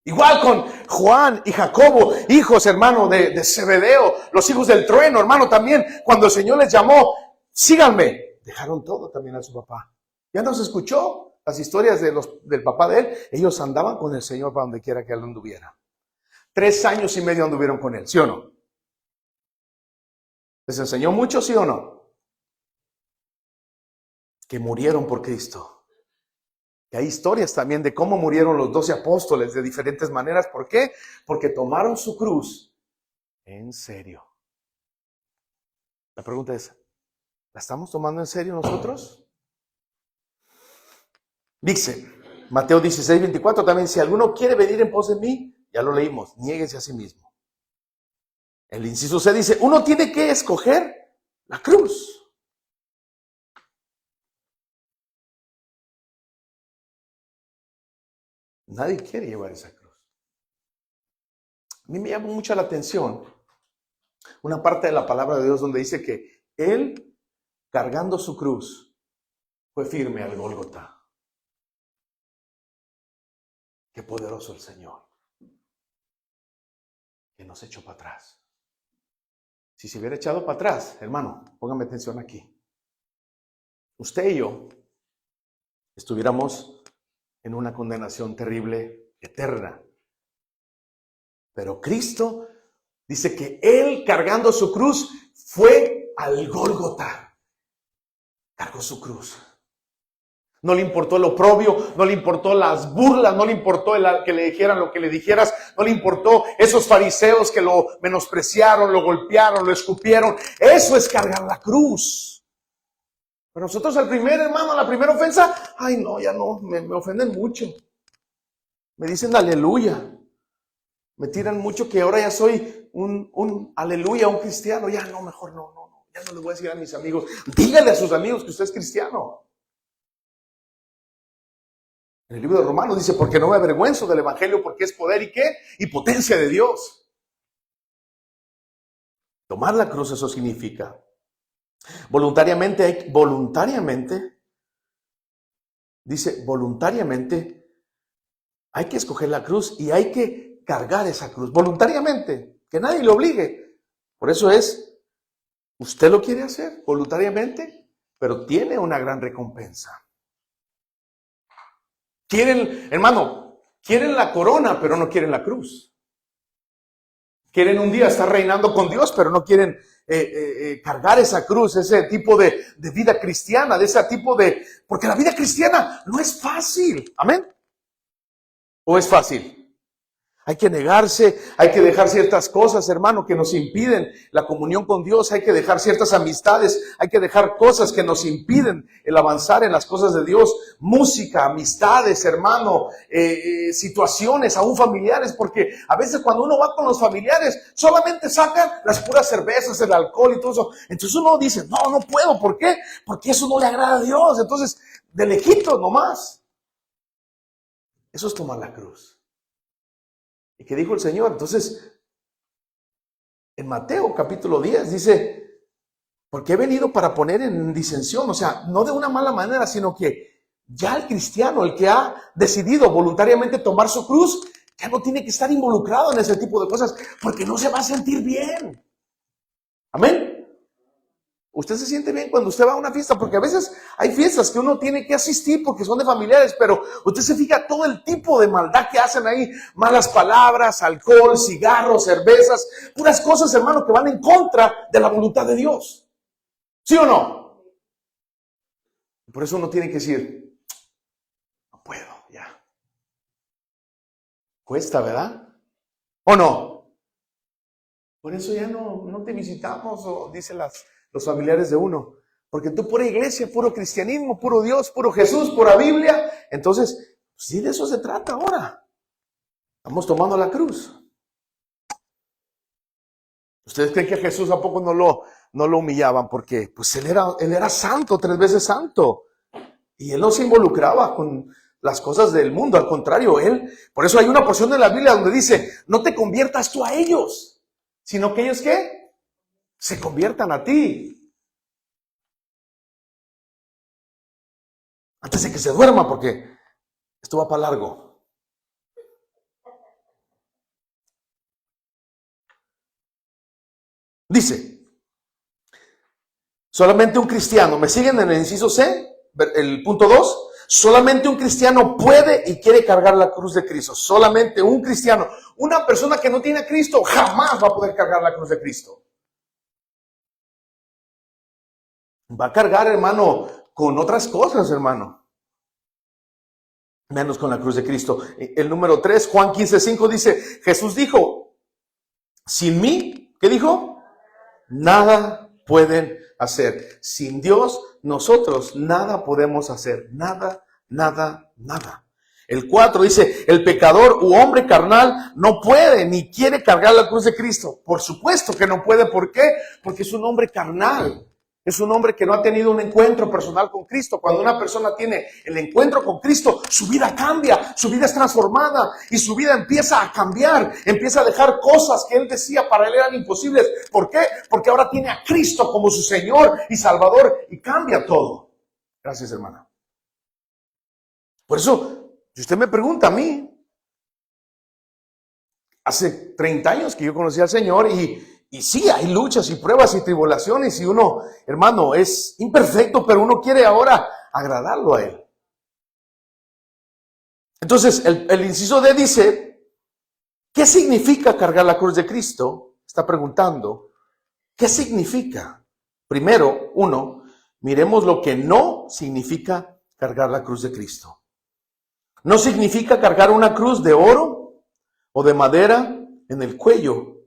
Igual con Juan y Jacobo, hijos, hermano, de Zebedeo, los hijos del trueno, hermano, también. Cuando el Señor les llamó, síganme, dejaron todo también a su papá. Ya nos escuchó las historias del papá de él. Ellos andaban con el Señor para donde quiera que él anduviera. 3 años y medio anduvieron con él, ¿sí o no? ¿Les enseñó mucho, sí o no? Que murieron por Cristo. Y hay historias también de cómo murieron los 12 apóstoles de diferentes maneras. ¿Por qué? Porque tomaron su cruz en serio. La pregunta es, ¿la estamos tomando en serio nosotros? Dice, Mateo 16:24 también, si alguno quiere venir en pos de mí, ya lo leímos, niéguese a sí mismo. El inciso C dice, uno tiene que escoger la cruz. Nadie quiere llevar esa cruz. A mí me llama mucho la atención una parte de la palabra de Dios donde dice que Él, cargando su cruz, fue firme al Gólgota. Qué poderoso el Señor, que nos echó para atrás. Si se hubiera echado para atrás, hermano, póngame atención aquí. Usted y yo estuviéramos en una condenación terrible, eterna. Pero Cristo dice que Él, cargando su cruz, fue al Gólgota. Cargó su cruz. No le importó el oprobio, no le importó las burlas, no le importó que le dijeran lo que le dijeras, no le importó esos fariseos que lo menospreciaron, lo golpearon, lo escupieron. Eso es cargar la cruz. Pero nosotros el primer hermano, la primera ofensa, ay no, ya no, me ofenden mucho. Me dicen aleluya. Me tiran mucho que ahora ya soy un aleluya, un cristiano. Ya no, mejor no, ya no le voy a decir a mis amigos. Dígale a sus amigos que usted es cristiano. En el libro de Romanos dice, porque no me avergüenzo del evangelio, porque es poder y ¿qué? Y potencia de Dios. Tomar la cruz, eso significa. Voluntariamente, dice, voluntariamente hay que escoger la cruz y hay que cargar esa cruz. Voluntariamente, que nadie le obligue. Por eso usted lo quiere hacer voluntariamente, pero tiene una gran recompensa. Quieren la corona, pero no quieren la cruz. Quieren un día estar reinando con Dios, pero no quieren cargar esa cruz, ese tipo de vida cristiana, porque la vida cristiana no es fácil. ¿Amén? ¿O es fácil? Hay que negarse, hay que dejar ciertas cosas, hermano, que nos impiden la comunión con Dios. Hay que dejar ciertas amistades, hay que dejar cosas que nos impiden el avanzar en las cosas de Dios. Música, amistades, hermano, situaciones, aún familiares, porque a veces cuando uno va con los familiares, solamente sacan las puras cervezas, el alcohol y todo eso. Entonces uno dice, no puedo, ¿por qué? Porque eso no le agrada a Dios. Entonces, de lejitos nomás. Eso es tomar la cruz. ¿Y qué dijo el Señor? Entonces, en Mateo capítulo 10 dice, porque he venido para poner en disensión, o sea, no de una mala manera, sino que ya el cristiano, el que ha decidido voluntariamente tomar su cruz, ya no tiene que estar involucrado en ese tipo de cosas, porque no se va a sentir bien. Amén. Usted se siente bien cuando usted va a una fiesta, porque a veces hay fiestas que uno tiene que asistir porque son de familiares, pero usted se fija todo el tipo de maldad que hacen ahí, malas palabras, alcohol, cigarros, cervezas, puras cosas, hermano, que van en contra de la voluntad de Dios. ¿Sí o no? Por eso uno tiene que decir, no puedo, ya. Cuesta, ¿verdad? ¿O no? Por eso ya no te visitamos, o dicen los familiares de uno, porque tú pura iglesia, puro cristianismo, puro Dios, puro Jesús, pura Biblia. Entonces, sí, de eso se trata ahora. Estamos tomando la cruz. ¿Ustedes creen que a Jesús a poco no lo humillaban? Porque pues él era santo, 3 veces santo. Y él no se involucraba con las cosas del mundo. Al contrario, por eso hay una porción de la Biblia donde dice, no te conviertas tú a ellos, sino que ellos, ¿qué? Se conviertan a ti. Antes de que se duerma, porque esto va para largo. Dice, solamente un cristiano, ¿me siguen en el inciso C? El punto 2. Solamente un cristiano puede y quiere cargar la cruz de Cristo. Solamente un cristiano. Una persona que no tiene a Cristo jamás va a poder cargar la cruz de Cristo. Va a cargar, hermano, con otras cosas, hermano. Menos con la cruz de Cristo. El número 3, Juan 15:5 dice, Jesús dijo, sin mí, ¿qué dijo? Nada pueden hacer. Sin Dios, nosotros nada podemos hacer. Nada, nada, nada. El 4 dice, el pecador u hombre carnal no puede ni quiere cargar la cruz de Cristo. Por supuesto que no puede. ¿Por qué? Porque es un hombre carnal. Es un hombre que no ha tenido un encuentro personal con Cristo. Cuando una persona tiene el encuentro con Cristo, su vida cambia, su vida es transformada y su vida empieza a cambiar. Empieza a dejar cosas que él decía para él eran imposibles. ¿Por qué? Porque ahora tiene a Cristo como su Señor y Salvador y cambia todo. Gracias, hermana. Por eso, si usted me pregunta a mí, hace 30 años que yo conocí al Señor y sí, hay luchas y pruebas y tribulaciones y uno, hermano, es imperfecto, pero uno quiere ahora agradarlo a Él. Entonces, el inciso D dice, ¿qué significa cargar la cruz de Cristo? Está preguntando, ¿qué significa? Primero, miremos lo que no significa cargar la cruz de Cristo. No significa cargar una cruz de oro o de madera en el cuello.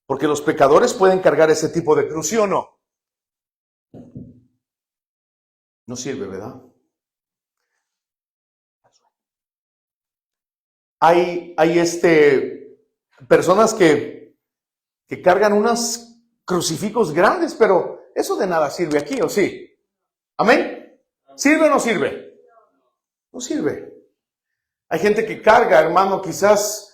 Porque los pecadores pueden cargar ese tipo de cruz, ¿sí o no? No sirve, ¿verdad? Hay personas que cargan unos crucifijos grandes, pero eso de nada sirve aquí, ¿o sí? ¿Amén? ¿Sirve o no sirve? No sirve. Hay gente que carga, hermano, quizás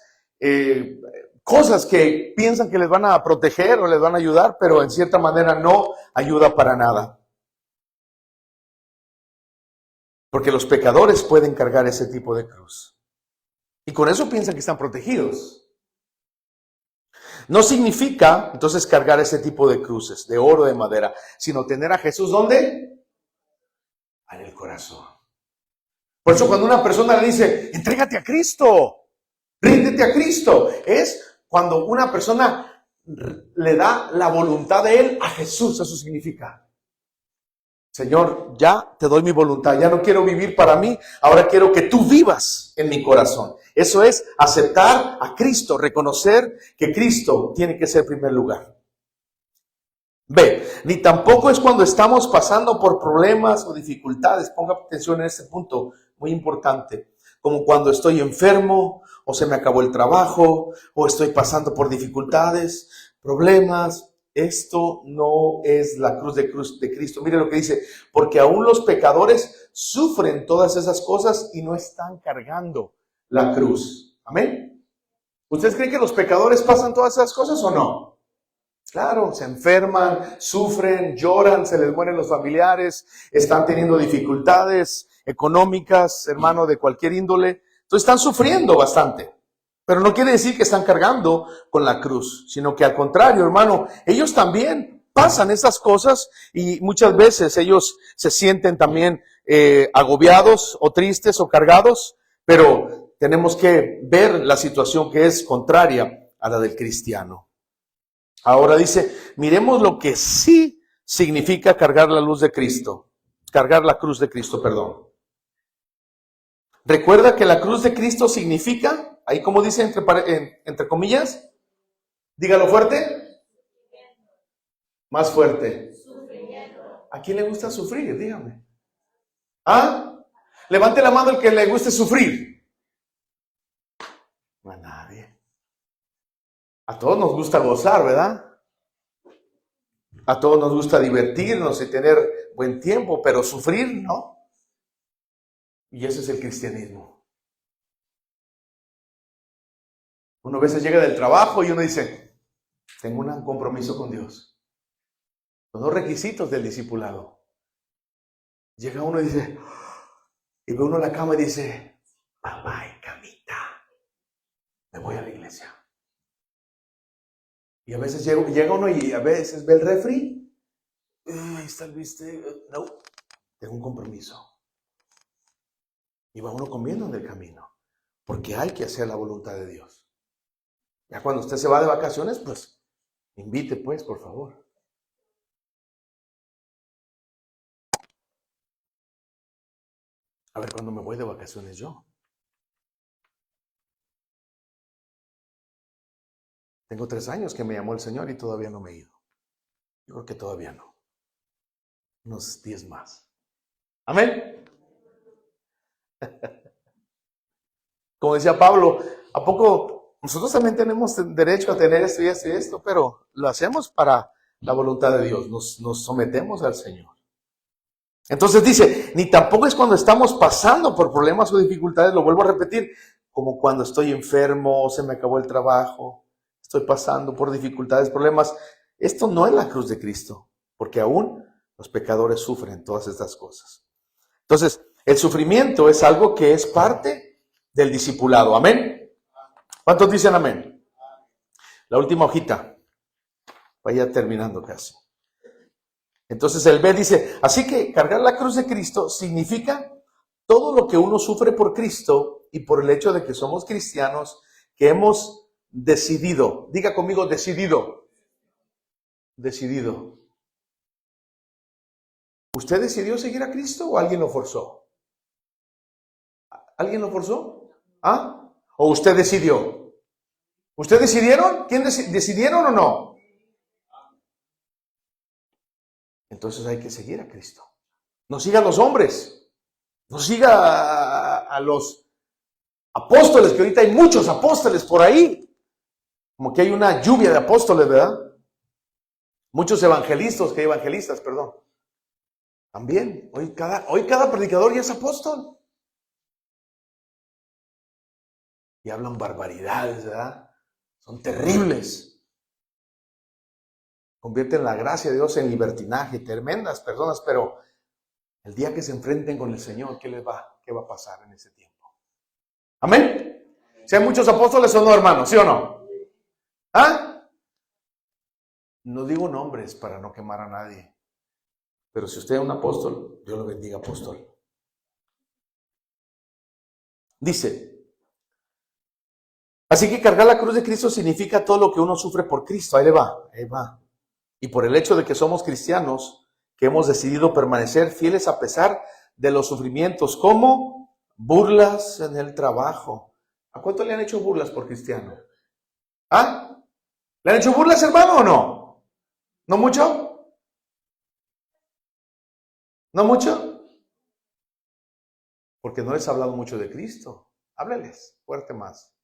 cosas que piensan que les van a proteger o les van a ayudar, pero en cierta manera no ayuda para nada. Porque los pecadores pueden cargar ese tipo de cruz. Y con eso piensan que están protegidos. No significa, entonces, cargar ese tipo de cruces, de oro, de madera, sino tener a Jesús, ¿dónde? En el corazón. Por eso cuando una persona le dice, entrégate a Cristo, ríndete a Cristo, es cuando una persona le da la voluntad de Él a Jesús. Eso significa, Señor, ya te doy mi voluntad, ya no quiero vivir para mí, ahora quiero que tú vivas en mi corazón. Eso es aceptar a Cristo, reconocer que Cristo tiene que ser primer lugar. B, ni tampoco es cuando estamos pasando por problemas o dificultades. Ponga atención en este punto, muy importante. Como cuando estoy enfermo, o se me acabó el trabajo, o estoy pasando por dificultades, problemas. Esto no es la cruz de Cristo. Mire lo que dice, porque aún los pecadores sufren todas esas cosas y no están cargando la cruz. Amén. ¿Ustedes creen que los pecadores pasan todas esas cosas o no? Claro, se enferman, sufren, lloran, se les mueren los familiares, están teniendo dificultades económicas, hermano, de cualquier índole. Entonces están sufriendo bastante. Pero no quiere decir que están cargando con la cruz, sino que al contrario, hermano, ellos también pasan esas cosas y muchas veces ellos se sienten también agobiados o tristes o cargados, pero tenemos que ver la situación que es contraria a la del cristiano. Ahora dice, miremos lo que sí significa cargar la luz de Cristo, cargar la cruz de Cristo, perdón. Recuerda que la cruz de Cristo significa, ahí como dice entre comillas, dígalo fuerte, más fuerte. ¿A quién le gusta sufrir? Dígame. ¿Ah? Levante la mano el que le guste sufrir. No a nadie. A todos nos gusta gozar, ¿verdad? A todos nos gusta divertirnos y tener buen tiempo, pero sufrir, ¿no? Y ese es el cristianismo. Uno a veces llega del trabajo y uno dice, tengo un compromiso con Dios. Son los requisitos del discipulado. Llega uno y dice, y ve uno a la cama y dice, papá y camita, me voy a la iglesia. Y a veces llega uno y a veces ve el refri, ahí está el bistec, no, tengo un compromiso. Y va uno comiendo en el camino, porque hay que hacer la voluntad de Dios. Ya cuando usted se va de vacaciones, pues, invite pues, por favor. A ver, ¿cuándo me voy de vacaciones yo? Tengo 3 años que me llamó el Señor y todavía no me he ido. Yo creo que todavía no. Unos 10 más. Amén. Como decía Pablo, ¿a poco nosotros también tenemos derecho a tener esto y esto y esto? Pero lo hacemos para la voluntad de Dios. Nos sometemos al Señor. Entonces dice, ni tampoco es cuando estamos pasando por problemas o dificultades, lo vuelvo a repetir, como cuando estoy enfermo, se me acabó el trabajo, estoy pasando por dificultades, problemas. Esto no es la cruz de Cristo, porque aún los pecadores sufren todas estas cosas. Entonces, el sufrimiento es algo que es parte del discipulado. ¿Amén? ¿Cuántos dicen amén? La última hojita, vaya terminando casi. Entonces el B dice, así que cargar la cruz de Cristo significa todo lo que uno sufre por Cristo y por el hecho de que somos cristianos, que hemos decidido, diga conmigo, decidido. ¿Usted decidió seguir a Cristo o alguien lo forzó? ¿Alguien lo forzó? ¿Ah? ¿O usted decidió? ¿Ustedes decidieron? ¿Quién decidieron o no? Entonces hay que seguir a Cristo. No siga a los hombres. No siga a los apóstoles, que ahorita hay muchos apóstoles por ahí. Como que hay una lluvia de apóstoles, ¿verdad? Muchos evangelistas, perdón. También, hoy cada predicador ya es apóstol. Y hablan barbaridades, ¿verdad? Son terribles. Convierten la gracia de Dios en libertinaje, tremendas personas, pero el día que se enfrenten con el Señor, ¿qué va a pasar en ese tiempo? ¿Amén? ¿Si hay muchos apóstoles o no, hermanos? ¿Sí o no? ¿Ah? No digo nombres para no quemar a nadie, pero si usted es un apóstol, Dios lo bendiga, apóstol. Dice, así que cargar la cruz de Cristo significa todo lo que uno sufre por Cristo. Ahí va. Y por el hecho de que somos cristianos, que hemos decidido permanecer fieles a pesar de los sufrimientos, como burlas en el trabajo. ¿A cuánto le han hecho burlas por cristiano? ¿Ah? ¿Le han hecho burlas, hermano, o no? ¿No mucho? ¿No mucho? Porque no les he hablado mucho de Cristo. Hábleles fuerte más.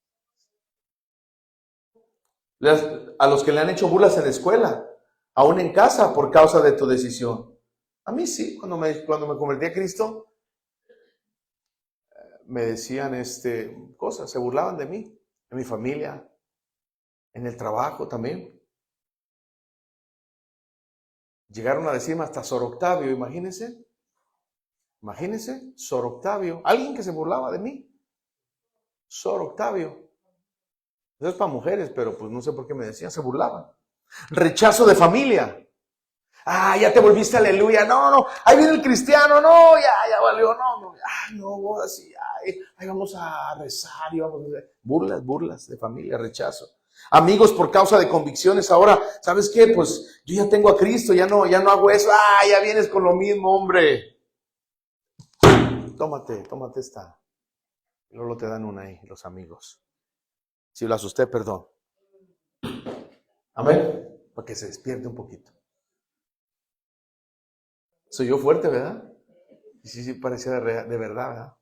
A los que le han hecho burlas en la escuela, aún en casa, por causa de tu decisión. A mí sí, cuando me convertí a Cristo, me decían cosas, se burlaban de mí, de mi familia, en el trabajo también. Llegaron a decirme hasta Sor Octavio, imagínense, Sor Octavio, alguien que se burlaba de mí, Sor Octavio. Eso es para mujeres, pero pues no sé por qué me decían, se burlaban. Rechazo de familia. Ah, ya te volviste, aleluya. No, ahí viene el cristiano, no, ya valió, no, así, ahí vamos a rezar, y vamos a hacer burlas de familia, rechazo. Amigos por causa de convicciones, ahora, ¿sabes qué? Pues yo ya tengo a Cristo, ya no hago eso, ya vienes con lo mismo, hombre. Tómate esta. Y luego te dan una ahí, los amigos. Si lo asusté, perdón. Amén. Para que se despierte un poquito. Soy yo fuerte, ¿verdad? Sí, parecía de verdad, ¿verdad?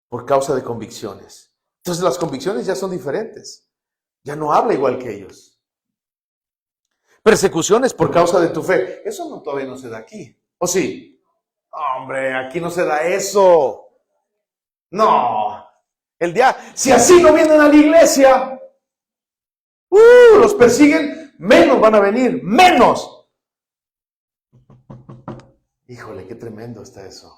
Por causa de convicciones. Entonces las convicciones ya son diferentes. Ya no habla igual que ellos. Persecuciones por causa de tu fe. Eso todavía no se da aquí. ¿O sí? Hombre, aquí no se da eso. No. Si así no vienen a la iglesia, los persiguen, menos van a venir, menos. Híjole, qué tremendo está eso.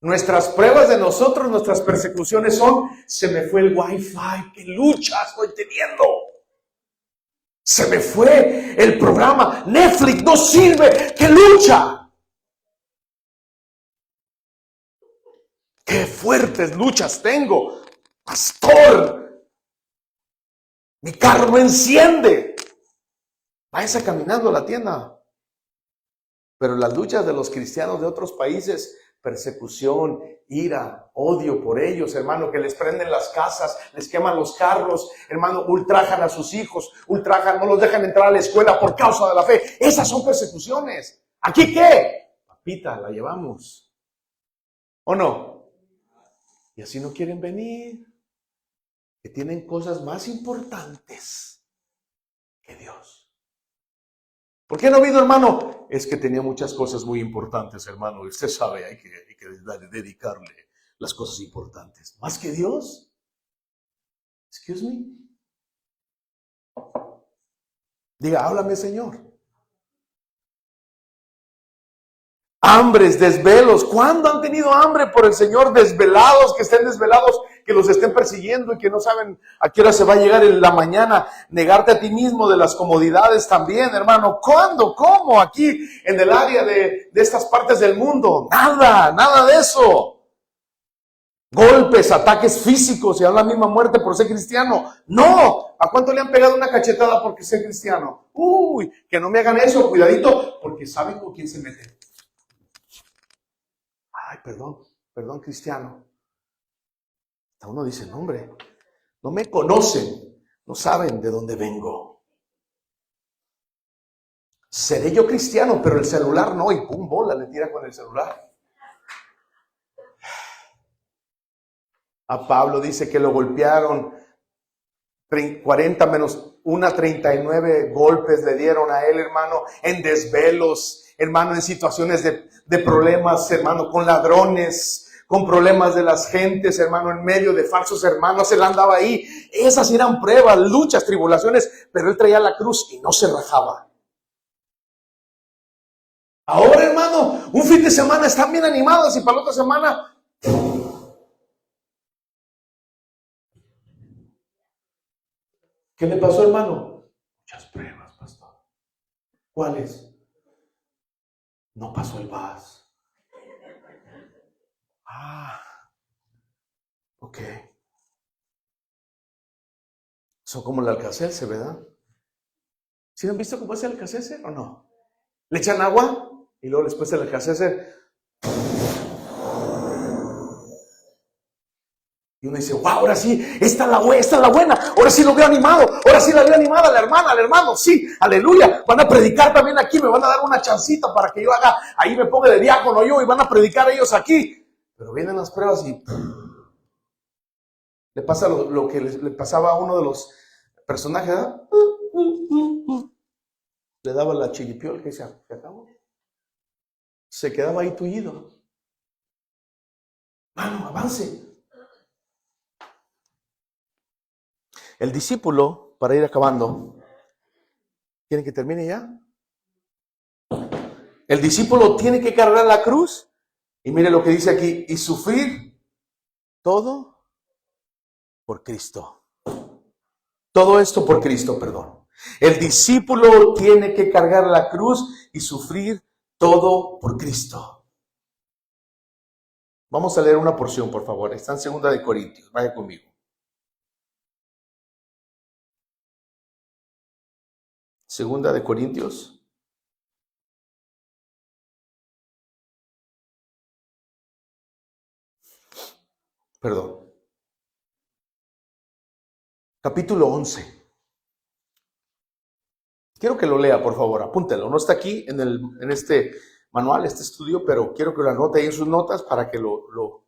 Nuestras pruebas de nosotros, nuestras persecuciones son, se me fue el wifi, qué lucha estoy teniendo. Se me fue el programa, Netflix no sirve, qué lucha. Qué fuertes luchas tengo, pastor. Mi carro no enciende. Váyase caminando a la tienda. Pero las luchas de los cristianos de otros países, persecución, ira, odio por ellos, hermano, que les prenden las casas, les queman los carros, hermano, ultrajan a sus hijos, no los dejan entrar a la escuela por causa de la fe. Esas son persecuciones. ¿Aquí qué? Papita, la llevamos. ¿O no? Y así no quieren venir, que tienen cosas más importantes que Dios. ¿Por qué no vino, hermano? Es que tenía muchas cosas muy importantes, hermano. Y usted sabe, hay que dedicarle las cosas importantes. ¿Más que Dios? Excuse me. Diga, háblame, Señor. Hambres, desvelos. ¿Cuándo han tenido hambre por el Señor? Desvelados, que estén desvelados, que los estén persiguiendo y que no saben a qué hora se va a llegar en la mañana. Negarte a ti mismo de las comodidades también, hermano. ¿Cuándo? ¿Cómo? Aquí en el área de estas partes del mundo. Nada de eso. Golpes, ataques físicos y a la misma muerte por ser cristiano. No. ¿A cuánto le han pegado una cachetada porque ser cristiano? Uy, que no me hagan eso, cuidadito, porque saben con quién se meten. Ay, perdón, cristiano. Uno dice, no, hombre, no me conocen, no saben de dónde vengo. Seré yo cristiano, pero el celular no, y pum, bola, le tira con el celular. A Pablo dice que lo golpearon, 40 menos 1, 39 golpes le dieron a él, hermano, en desvelos, hermano, en situaciones de problemas, hermano, con ladrones, con problemas de las gentes, hermano, en medio de falsos hermanos, él andaba ahí. Esas eran pruebas, luchas, tribulaciones, pero él traía la cruz y no se rajaba. Ahora, hermano, un fin de semana están bien animados y para la otra semana... ¿Qué le pasó, hermano? Muchas pruebas, pastor. ¿Cuáles? No pasó el VAS. Ok. Son como el Alka-Seltzer, ¿verdad? ¿Sí han visto cómo es el Alka-Seltzer o no? Le echan agua y luego después el Alka-Seltzer. Y uno dice, wow, ahora sí, esta es la buena, ahora sí lo veo animado, ahora sí la veo animada, la hermana, al hermano, sí, aleluya, van a predicar también aquí, me van a dar una chancita para que yo haga, ahí me ponga de diácono yo y van a predicar ellos aquí. Pero vienen las pruebas y le pasa lo que le pasaba a uno de los personajes, ¿verdad? Le daba la chiripiol que se acabó. Se quedaba ahí tullido. Mano, avance. El discípulo, para ir acabando, ¿quieren que termine ya? El discípulo tiene que cargar la cruz. Y mire lo que dice aquí, y sufrir todo por Cristo. Todo esto por Cristo, perdón. El discípulo tiene que cargar la cruz y sufrir todo por Cristo. Vamos a leer una porción, por favor. Está en 2 Corintios. Vaya conmigo. 2 Corintios. Perdón. Capítulo 11. Quiero que lo lea, por favor. Apúntelo. No está aquí en este manual, este estudio, pero quiero que lo anote ahí en sus notas para que lo...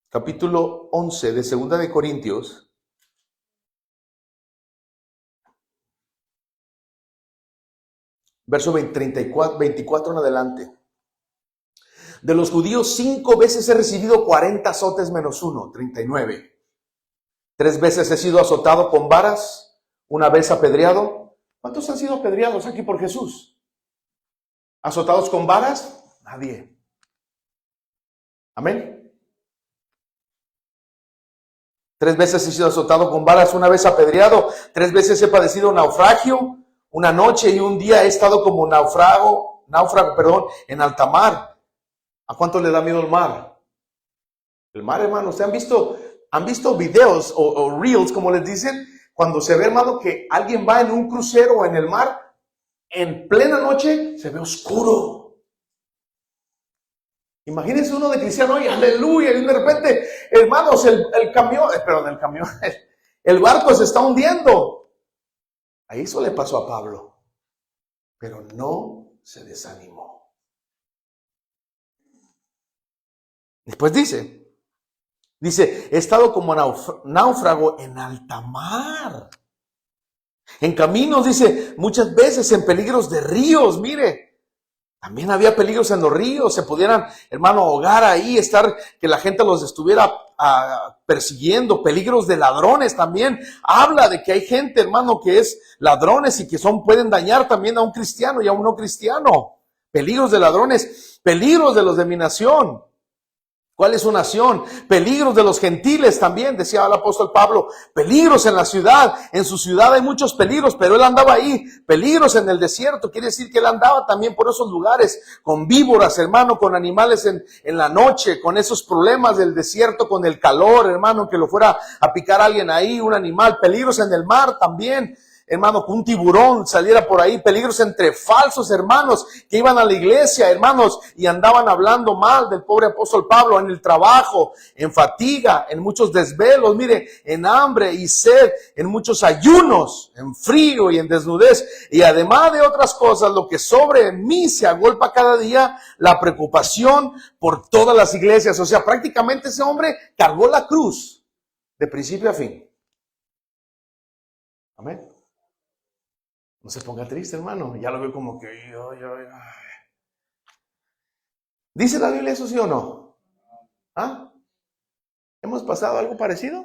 Capítulo 11 de 2 Corintios. Verso 24 en adelante. De los judíos 5 veces he recibido 40 azotes menos 1, 39. 3 veces he sido azotado con varas, 1 vez apedreado. ¿Cuántos han sido apedreados aquí por Jesús? ¿Azotados con varas? Nadie. Amén. 3 veces he sido azotado con varas, 1 vez apedreado. 3 veces he padecido naufragio. 1 noche y 1 día he estado como náufrago, en alta mar. ¿A cuánto le da miedo el mar? El mar, hermano, ¿ustedes han visto videos o reels, como les dicen? Cuando se ve, hermano, que alguien va en un crucero o en el mar, en plena noche se ve oscuro. Imagínense uno de cristiano, y aleluya, y de repente, hermanos, el barco se está hundiendo. Ahí eso le pasó a Pablo, pero no se desanimó. Después dice, he estado como náufrago en alta mar. En caminos, dice, muchas veces en peligros de ríos, mire. También había peligros en los ríos, se pudieran, hermano, ahogar ahí, que la gente los estuviera persiguiendo, peligros de ladrones también. Habla de que hay gente, hermano, que es ladrones y que pueden dañar también a un cristiano y a un no cristiano. Peligros de ladrones, peligros de los de mi nación. ¿Cuál es su nación? Peligros de los gentiles también, decía el apóstol Pablo. Peligros en la ciudad. En su ciudad hay muchos peligros, pero él andaba ahí. Peligros en el desierto. Quiere decir que él andaba también por esos lugares, con víboras, hermano, con animales en la noche, con esos problemas del desierto, con el calor, hermano, que lo fuera a picar alguien ahí, un animal. Peligros en el mar también. Hermano, que un tiburón saliera por ahí, peligros entre falsos hermanos que iban a la iglesia, hermanos, y andaban hablando mal del pobre apóstol Pablo en el trabajo, en fatiga, en muchos desvelos, mire, en hambre y sed, en muchos ayunos, en frío y en desnudez, y además de otras cosas, lo que sobre mí se agolpa cada día, la preocupación por todas las iglesias. O sea, prácticamente ese hombre cargó la cruz de principio a fin. Amén. No se ponga triste, hermano. Ya lo veo como que... ¿Dice la Biblia eso, sí o no? ¿Ah? ¿Hemos pasado algo parecido?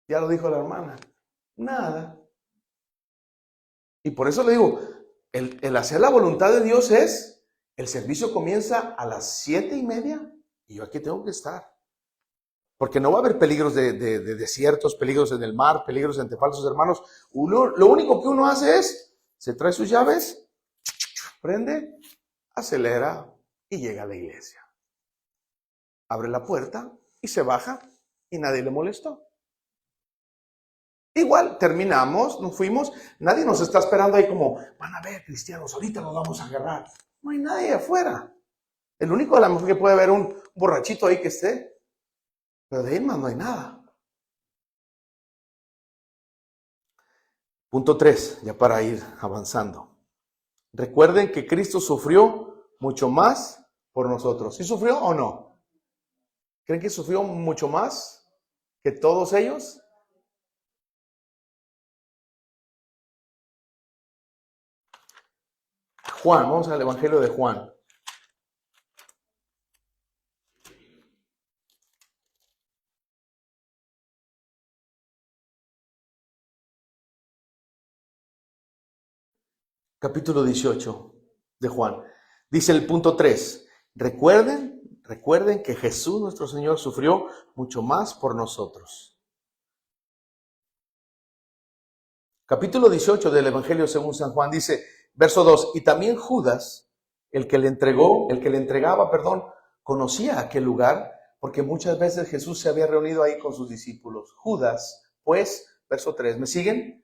Ya lo dijo la hermana. Nada. Y por eso le digo, el hacer la voluntad de Dios el servicio comienza a las 7:30 y yo aquí tengo que estar. Porque no va a haber peligros de desiertos, peligros en el mar, peligros entre falsos hermanos. Lo único que uno hace se trae sus llaves, prende, acelera y llega a la iglesia. Abre la puerta y se baja y nadie le molestó. Igual, terminamos, nos fuimos, nadie nos está esperando ahí como, van a ver, cristianos, ahorita nos vamos a agarrar. No hay nadie afuera. El único a lo mejor que puede haber un borrachito ahí que esté. Pero de ahí más no hay nada. Punto 3, ya para ir avanzando. Recuerden que Cristo sufrió mucho más por nosotros. ¿Sí sufrió o no? ¿Creen que sufrió mucho más que todos ellos? Juan, vamos al Evangelio de Juan. Capítulo 18 de Juan. Dice el punto 3. Recuerden que Jesús nuestro Señor sufrió mucho más por nosotros. Capítulo 18 del Evangelio según San Juan dice, verso 2, y también Judas, el que le entregaba, conocía aquel lugar, porque muchas veces Jesús se había reunido ahí con sus discípulos. Judas, pues, verso 3, ¿me siguen?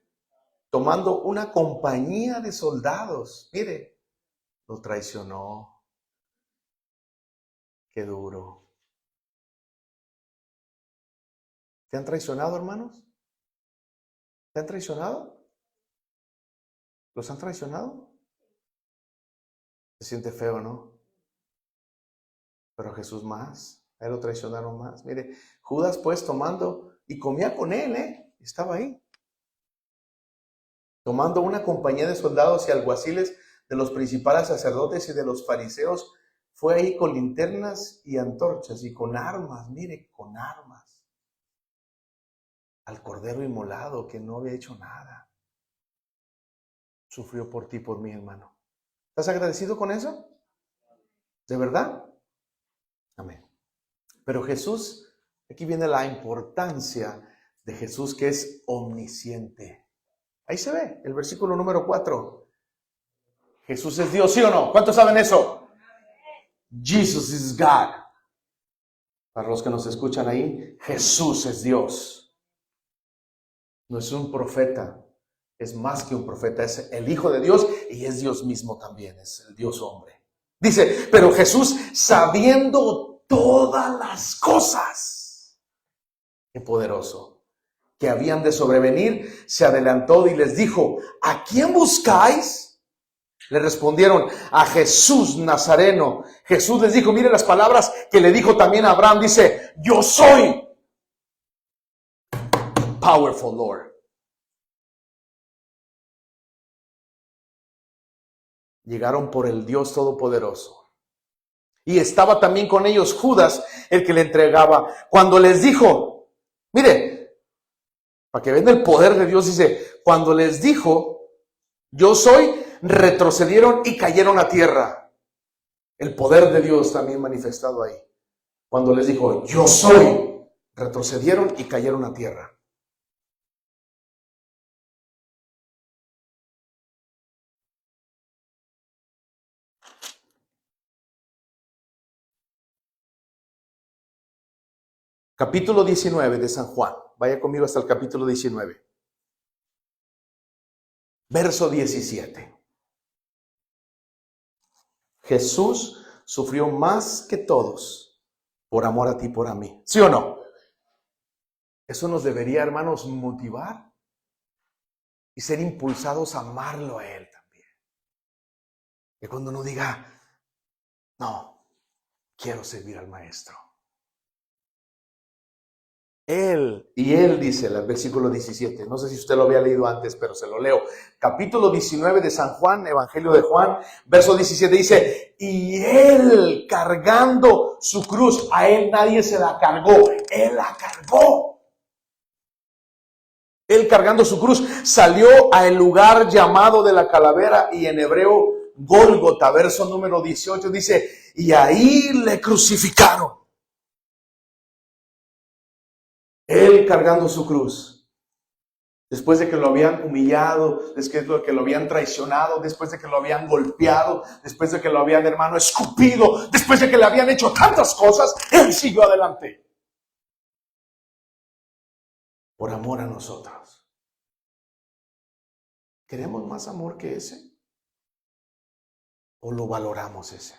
Tomando una compañía de soldados, mire, lo traicionó. Qué duro. ¿Te han traicionado, hermanos? ¿Te han traicionado? ¿Los han traicionado? Se siente feo, ¿no? Pero Jesús más, a él lo traicionaron más. Mire, Judas pues tomando, y comía con él, estaba ahí. Tomando una compañía de soldados y alguaciles de los principales sacerdotes y de los fariseos, fue ahí con linternas y antorchas y con armas, mire, con armas. Al cordero inmolado que no había hecho nada. Sufrió por ti, por mí, hermano. ¿Estás agradecido con eso? ¿De verdad? Amén. Pero Jesús, aquí viene la importancia de Jesús, que es omnisciente. Ahí se ve, el versículo número 4. Jesús es Dios, ¿sí o no? ¿Cuántos saben eso? Jesus is God. Para los que nos escuchan ahí, Jesús es Dios. No es un profeta, es más que un profeta, es el Hijo de Dios y es Dios mismo también, es el Dios hombre. Dice, pero Jesús, sabiendo todas las cosas, qué poderoso, que habían de sobrevenir, se adelantó y les dijo, ¿a quién buscáis? Le respondieron, a Jesús Nazareno. Jesús les dijo, mire las palabras que le dijo también a Abraham, dice, yo soy powerful Lord. Llegaron por el Dios Todopoderoso. Y estaba también con ellos Judas, el que le entregaba. Cuando les dijo, mire, para que vean el poder de Dios, dice, cuando les dijo, yo soy, retrocedieron y cayeron a tierra. El poder de Dios también manifestado ahí. Cuando les dijo, yo soy, retrocedieron y cayeron a tierra. Capítulo 19 de San Juan. Vaya conmigo hasta el capítulo 19. Verso 17. Jesús sufrió más que todos por amor a ti y por a mí. ¿Sí o no? Eso nos debería, hermanos, motivar y ser impulsados a amarlo a Él también. Que cuando uno diga, no, quiero servir al Maestro. Él dice, el versículo 17, no sé si usted lo había leído antes, pero se lo leo. Capítulo 19 de San Juan, Evangelio de Juan, verso 17 dice, y Él cargando su cruz, a Él nadie se la cargó, Él la cargó. Él cargando su cruz salió al lugar llamado de la calavera y en hebreo Gólgota, verso número 18 dice, y ahí le crucificaron. Él cargando su cruz, después de que lo habían humillado, después de que lo habían traicionado, después de que lo habían golpeado, después de que lo habían, hermano, escupido, después de que le habían hecho tantas cosas, Él siguió adelante. Por amor a nosotros. ¿Queremos más amor que ese? ¿O lo valoramos ese?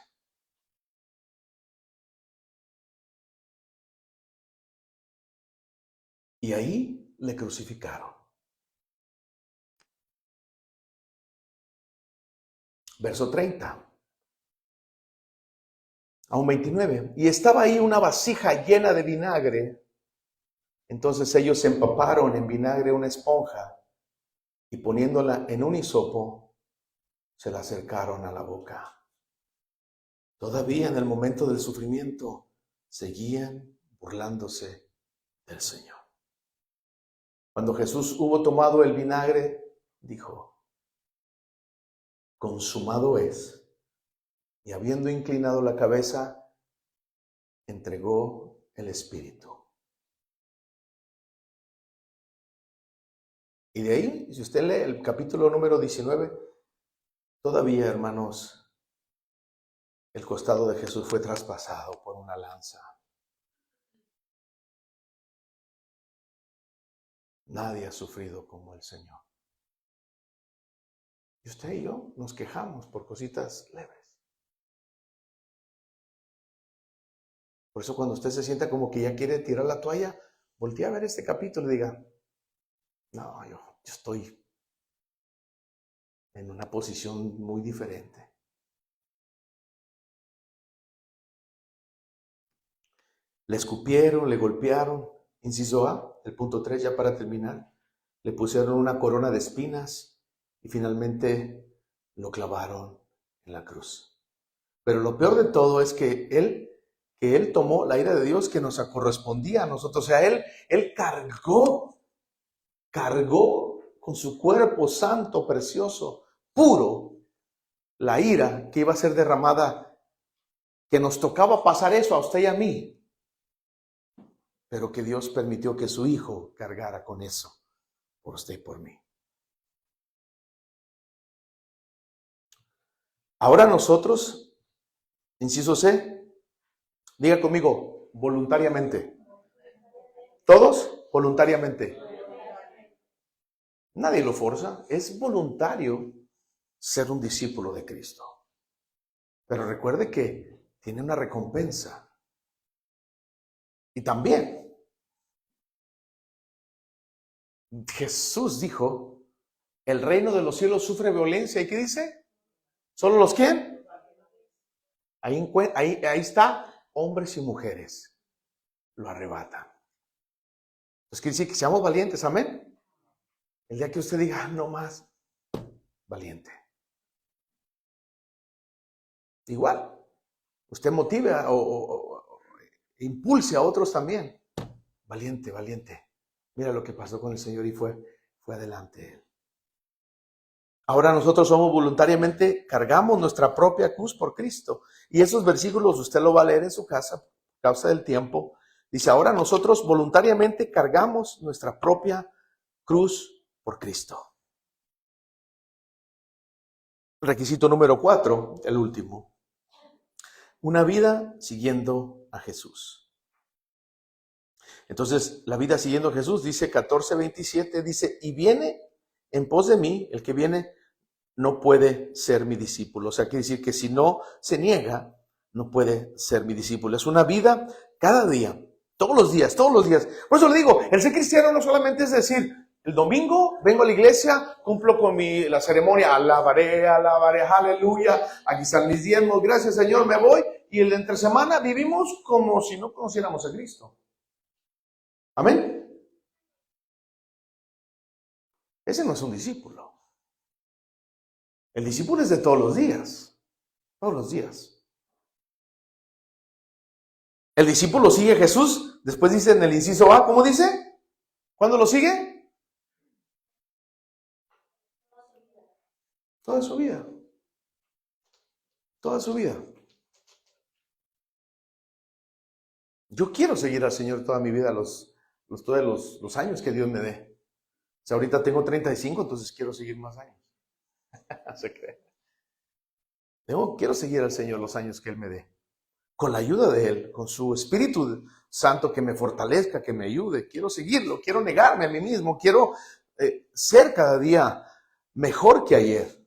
Y ahí le crucificaron. Verso 30. Aún 29. Y estaba ahí una vasija llena de vinagre. Entonces ellos empaparon en vinagre una esponja y poniéndola en un hisopo, se la acercaron a la boca. Todavía en el momento del sufrimiento, seguían burlándose del Señor. Cuando Jesús hubo tomado el vinagre, dijo, consumado es. Y habiendo inclinado la cabeza, entregó el Espíritu. Y de ahí, si usted lee el capítulo número 19, todavía, hermanos, el costado de Jesús fue traspasado por una lanza. Nadie ha sufrido como el Señor. Y usted y yo nos quejamos por cositas leves. Por eso cuando usted se sienta como que ya quiere tirar la toalla, voltee a ver este capítulo y diga, no, yo estoy en una posición muy diferente. Le escupieron, le golpearon. Inciso A, el punto 3, ya para terminar. Le pusieron una corona de espinas y finalmente lo clavaron en la cruz. Pero lo peor de todo es que Él tomó la ira de Dios que nos correspondía a nosotros. O sea, Él cargó con su cuerpo santo, precioso, puro, la ira que iba a ser derramada, que nos tocaba pasar eso a usted y a mí, pero que Dios permitió que su Hijo cargara con eso por usted y por mí. Ahora nosotros, inciso C, diga conmigo, voluntariamente. ¿Todos? Voluntariamente. Nadie lo forza, es voluntario ser un discípulo de Cristo. Pero recuerde que tiene una recompensa. Y también, Jesús dijo, el reino de los cielos sufre violencia. ¿Y qué dice? ¿Solo los quién? Ahí está, hombres y mujeres lo arrebatan. Entonces quiere decir que seamos valientes, amén. El día que usted diga, no más, valiente. Igual, usted motive o impulse a otros también. Valiente, valiente. Mira lo que pasó con el Señor y fue adelante Él. Ahora nosotros somos voluntariamente, cargamos nuestra propia cruz por Cristo. Y esos versículos usted lo va a leer en su casa, a causa del tiempo. Dice, ahora nosotros voluntariamente cargamos nuestra propia cruz por Cristo. Requisito número 4, el último. Una vida siguiendo a Jesús. Entonces, la vida siguiendo a Jesús, dice 14:27, dice, y viene en pos de mí, el que viene no puede ser mi discípulo. O sea, quiere decir que si no se niega, no puede ser mi discípulo. Es una vida cada día, todos los días, todos los días. Por eso le digo, el ser cristiano no solamente es decir, el domingo vengo a la iglesia, cumplo con la ceremonia, alabaré, aleluya, aquí están mis diezmos, gracias Señor, me voy. Y el de entre semana vivimos como si no conociéramos a Cristo. Amén. Ese no es un discípulo. El discípulo es de todos los días. Todos los días. El discípulo sigue a Jesús. Después dice en el inciso A, ¿cómo dice? ¿Cuándo lo sigue? Toda su vida. Toda su vida. Yo quiero seguir al Señor toda mi vida, todos los años que Dios me dé. O sea, ahorita tengo 35, entonces quiero seguir más años. Se cree. Quiero seguir al Señor los años que Él me dé. Con la ayuda de Él, con su Espíritu Santo que me fortalezca, que me ayude. Quiero seguirlo, quiero negarme a mí mismo, quiero ser cada día mejor que ayer.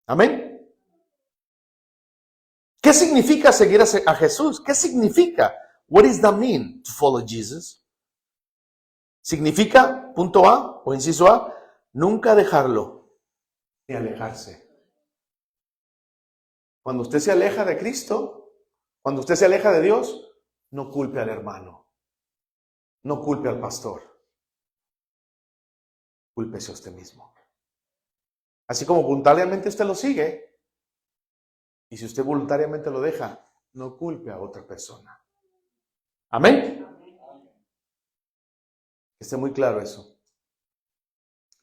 Amén. ¿Qué significa seguir a Jesús? ¿Qué significa? What does that mean to follow Jesus? Significa, punto A o inciso A, nunca dejarlo ni alejarse. Cuando usted se aleja de Cristo, cuando usted se aleja de Dios, no culpe al hermano, no culpe al pastor, cúlpese a usted mismo. Así como voluntariamente usted lo sigue, y si usted voluntariamente lo deja, no culpe a otra persona. Amén. Que esté muy claro eso.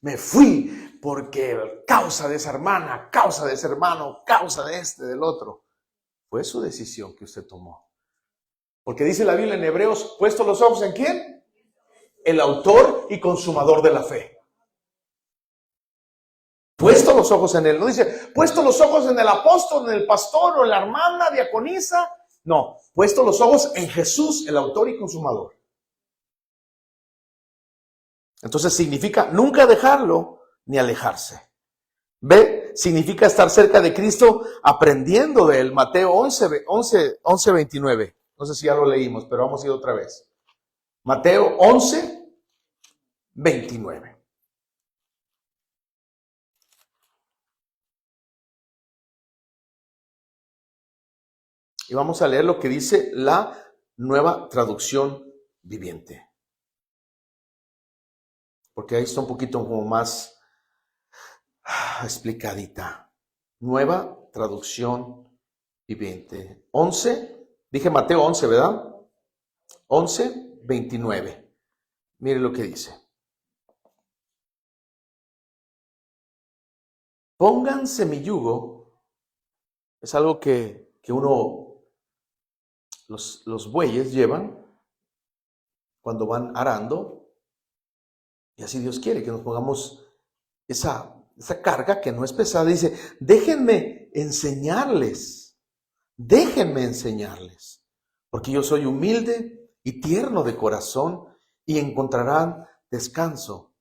Me fui porque causa de esa hermana, causa de ese hermano, causa de este, del otro. Fue su decisión que usted tomó. Porque dice la Biblia en Hebreos, puesto los ojos ¿en quién? El autor y consumador de la fe. Puesto los ojos en él. No dice, puesto los ojos en el apóstol, en el pastor o en la hermana, diaconisa. No, puesto los ojos en Jesús, el autor y consumador. Entonces significa nunca dejarlo ni alejarse. B, significa estar cerca de Cristo aprendiendo de él. Mateo 11:29. No sé si ya lo leímos, pero vamos a ir otra vez. Mateo 11:29. Y vamos a leer lo que dice la Nueva Traducción Viviente. Porque ahí está un poquito como más explicadita. Nueva Traducción y 20. 11, dije Mateo 11, ¿verdad? 11, 29. Mire lo que dice. Pónganse mi yugo. Es algo que los bueyes llevan cuando van arando. Y así Dios quiere que nos pongamos esa carga que no es pesada. Dice, déjenme enseñarles, porque yo soy humilde y tierno de corazón y encontrarán descanso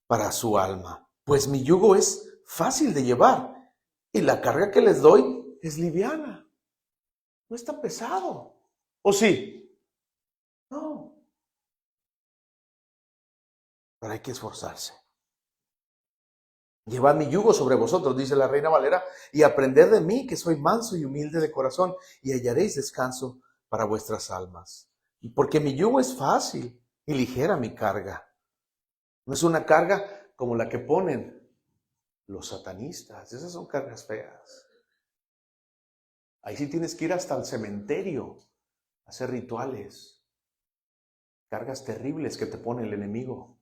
para su alma. Pues mi yugo es fácil de llevar y la carga que les doy es liviana. No está pesado. ¿O sí? No. Pero hay que esforzarse. Llevad mi yugo sobre vosotros, dice la Reina Valera, y aprended de mí, que soy manso y humilde de corazón, y hallaréis descanso para vuestras almas. Y porque mi yugo es fácil y ligera mi carga. No es una carga como la que ponen los satanistas. Esas son cargas feas. Ahí sí tienes que ir hasta el cementerio a hacer rituales. Cargas terribles que te pone el enemigo.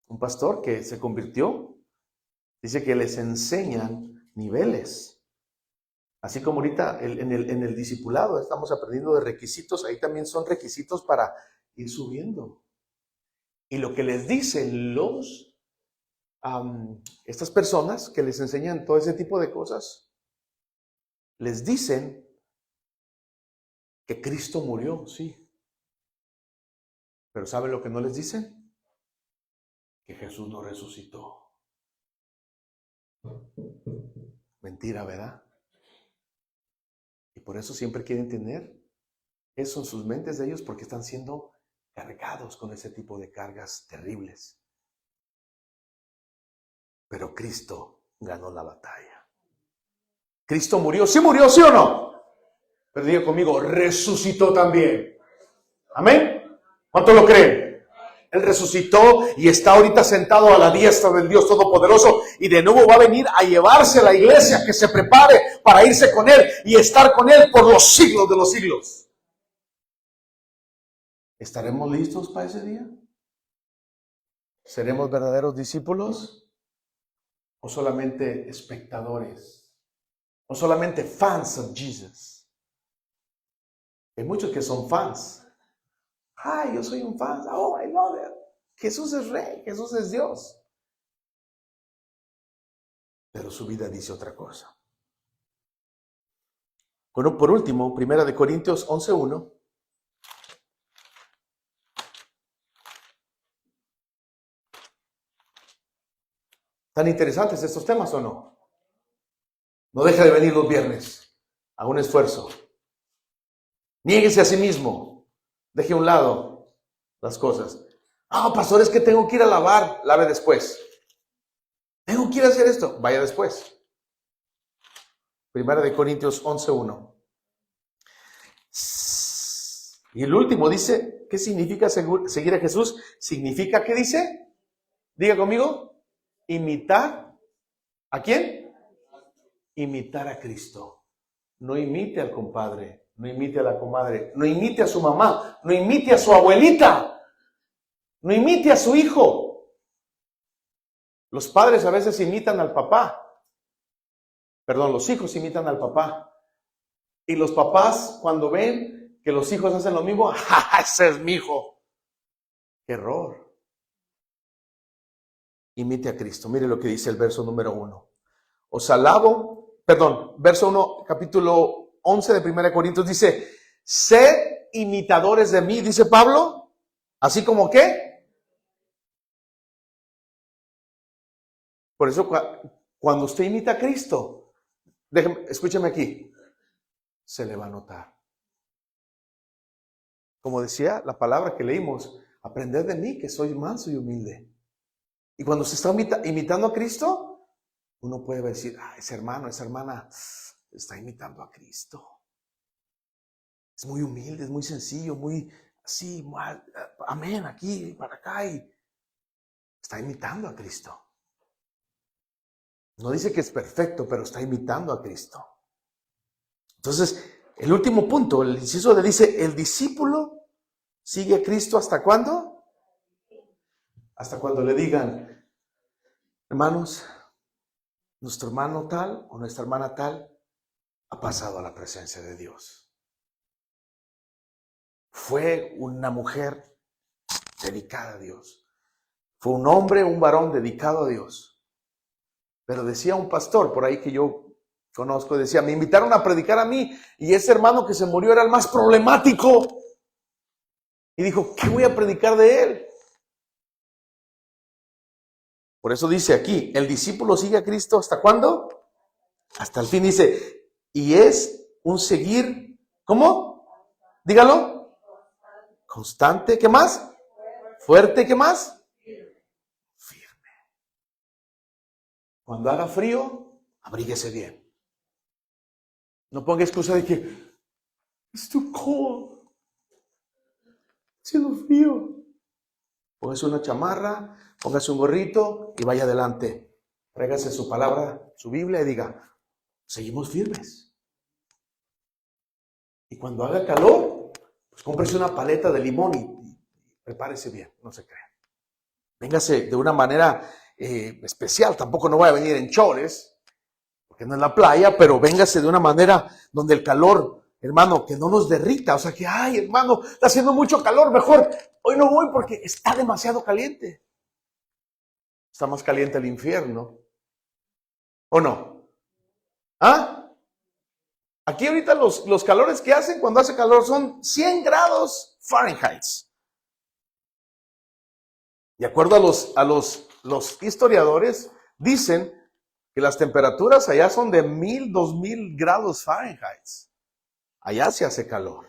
Un pastor que se convirtió, dice que les enseñan niveles. Así como ahorita en el discipulado estamos aprendiendo de requisitos, ahí también son requisitos para ir subiendo. Y lo que les dicen estas personas que les enseñan todo ese tipo de cosas, les dicen que Cristo murió, sí. Pero ¿saben lo que no les dicen? Que Jesús no resucitó. Mentira, ¿verdad? Y por eso siempre quieren tener eso en sus mentes de ellos, porque están siendo cargados con ese tipo de cargas terribles. Pero Cristo ganó la batalla. Cristo murió, ¿sí o no? Pero diga conmigo, resucitó también. ¿Amén? ¿Cuánto lo creen? Él resucitó y está ahorita sentado a la diestra del Dios Todopoderoso y de nuevo va a venir a llevarse a la iglesia, que se prepare para irse con Él y estar con Él por los siglos de los siglos. ¿Estaremos listos para ese día? ¿Seremos verdaderos discípulos? ¿O solamente espectadores? ¿O solamente fans of Jesus? Hay muchos que son fans. Ay, yo soy un fan. Oh, I love it. Jesús es rey, Jesús es Dios. Pero su vida dice otra cosa. Bueno, por último, 1 Corintios 11:1. ¿Tan interesantes estos temas o no? No deje de venir los viernes. Haga un esfuerzo. Niéguese a sí mismo. Deje a un lado las cosas. Pastor, es que tengo que ir a lavar. Lave después. Tengo que ir a hacer esto. Vaya después. 1 Corintios 11:1. Y el último dice, ¿qué significa seguir a Jesús? Significa, ¿qué dice? Diga conmigo, imitar. ¿A quién? Imitar a Cristo. No imite al compadre, no imite a la comadre, no imite a su mamá, no imite a su abuelita, no imite a su hijo. Los padres a veces imitan al papá. Perdón, los hijos imitan al papá. Y los papás, cuando ven que los hijos hacen lo mismo, ¡ja, ese es mi hijo! ¡Qué error! Imite a Cristo. Mire lo que dice el verso número 1. Os alabo, verso 1, capítulo 11 de 1 Corintios dice, sed imitadores de mí, dice Pablo, así como ¿qué? Por eso cuando usted imita a Cristo, escúcheme aquí, se le va a notar. Como decía la palabra que leímos, aprended de mí que soy manso y humilde. Y cuando se está imitando a Cristo, uno puede decir, ese hermano, esa hermana está imitando a Cristo. Es muy humilde, es muy sencillo, muy así, amén, aquí, para acá, y está imitando a Cristo. No dice que es perfecto, pero está imitando a Cristo. Entonces, el último punto, el inciso le dice, el discípulo sigue a Cristo ¿hasta cuándo? Hasta cuando le digan, hermanos, nuestro hermano tal o nuestra hermana tal ha pasado a la presencia de Dios. Fue una mujer dedicada a Dios. Fue un hombre, un varón dedicado a Dios. Pero decía un pastor por ahí que yo conozco, decía, me invitaron a predicar a mí y ese hermano que se murió era el más problemático. Y dijo, ¿qué voy a predicar de él? Por eso dice aquí, el discípulo sigue a Cristo ¿hasta cuándo? Hasta el fin. Dice, y es un seguir, ¿cómo? Dígalo. Constante, ¿qué más? Fuerte, ¿qué más? Firme. Cuando haga frío, abríguese bien. No ponga excusa de que it's too cold. Haciendo frío. Póngase una chamarra, póngase un gorrito y vaya adelante. Tráigase su palabra, su Biblia y diga, seguimos firmes. Y cuando haga calor, pues cómprese una paleta de limón y prepárese bien, no se crea. Véngase de una manera especial, tampoco no vaya a venir en chores, porque no es la playa, pero véngase de una manera donde el calor, hermano, que no nos derrita. O sea que, ay, hermano, está haciendo mucho calor, mejor hoy no voy porque está demasiado caliente. Está más caliente el infierno. ¿O no? ¿Ah? Aquí ahorita los calores que hacen cuando hace calor son 100 grados Fahrenheit. De acuerdo a los historiadores, dicen que las temperaturas allá son de 1000, 2000 grados Fahrenheit. Allá se hace calor.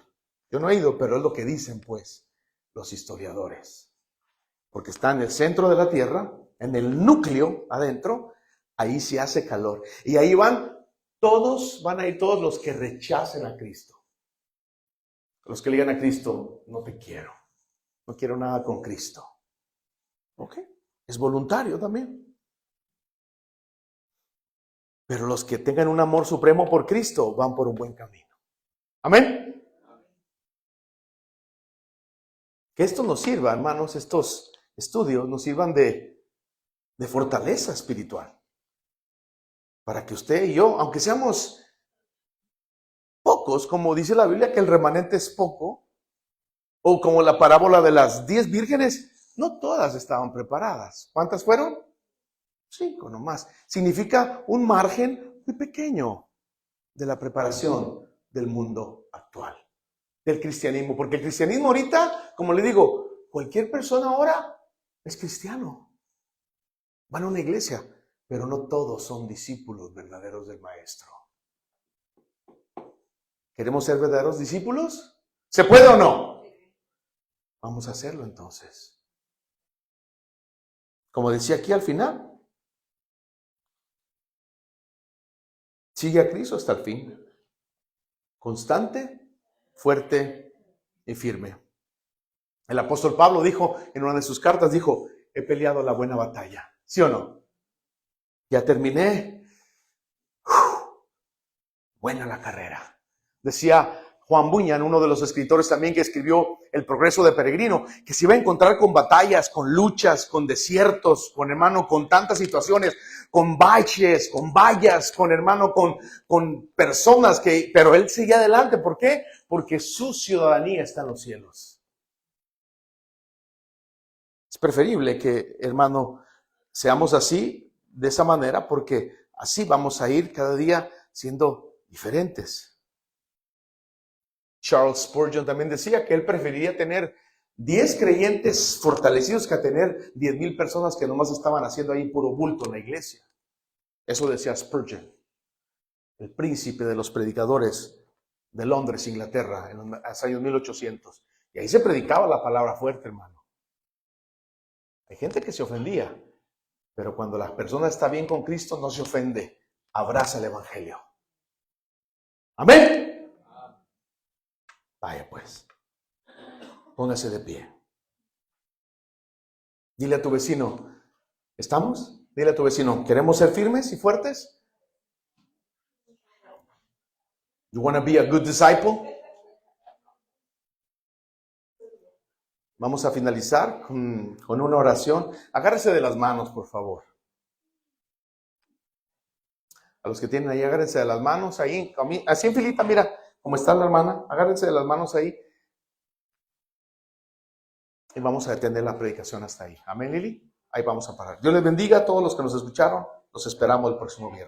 Yo no he ido, pero es lo que dicen, pues, los historiadores. Porque está en el centro de la Tierra, en el núcleo adentro, ahí se hace calor. Y ahí van a ir todos los que rechacen a Cristo. Los que le digan a Cristo, no te quiero. No quiero nada con Cristo. ¿Ok? Es voluntario también. Pero los que tengan un amor supremo por Cristo van por un buen camino. Amén. Que esto nos sirva, hermanos, estos estudios nos sirvan de fortaleza espiritual. Para que usted y yo, aunque seamos pocos, como dice la Biblia que el remanente es poco, o como la parábola de las 10 vírgenes, no todas estaban preparadas. ¿Cuántas fueron? 5 nomás. Significa un margen muy pequeño de la preparación del mundo actual, del cristianismo. Porque el cristianismo ahorita, como le digo, cualquier persona ahora es cristiano. Van a una iglesia, pero no todos son discípulos verdaderos del maestro. ¿Queremos ser verdaderos discípulos? ¿Se puede o no? Vamos a hacerlo entonces. Como decía aquí al final, sigue a Cristo hasta el fin. Constante, fuerte y firme. El apóstol Pablo dijo en una de sus cartas, dijo, he peleado la buena batalla. ¿Sí o no? Ya terminé. Buena la carrera. Decía Juan Bunyan, uno de los escritores también que escribió El progreso de Peregrino, que se iba a encontrar con batallas, con luchas, con desiertos, con tantas situaciones, con baches, con vallas, con personas pero él seguía adelante. ¿Por qué? Porque su ciudadanía está en los cielos. Es preferible que, hermano, seamos así, de esa manera, porque así vamos a ir cada día siendo diferentes. Charles Spurgeon también decía que él preferiría tener 10 creyentes fortalecidos que a tener 10,000 personas que nomás estaban haciendo ahí puro bulto en la iglesia. Eso decía Spurgeon, el príncipe de los predicadores de Londres, Inglaterra, en los años 1800. Y ahí se predicaba la palabra fuerte, hermano. Hay gente que se ofendía, pero cuando la persona está bien con Cristo, no se ofende, abraza el evangelio. Amén. Vaya pues, póngase de pie. Dile a tu vecino, ¿estamos? Dile a tu vecino, ¿queremos ser firmes y fuertes? You want to be a good disciple? Vamos a finalizar con una oración. Agárrese de las manos, por favor. A los que tienen ahí, agárrense de las manos ahí, así en filita, mira, como está la hermana, agárrense de las manos ahí. Y vamos a detener la predicación hasta ahí. Amén, Lili. Ahí vamos a parar. Dios les bendiga a todos los que nos escucharon. Los esperamos el próximo viernes.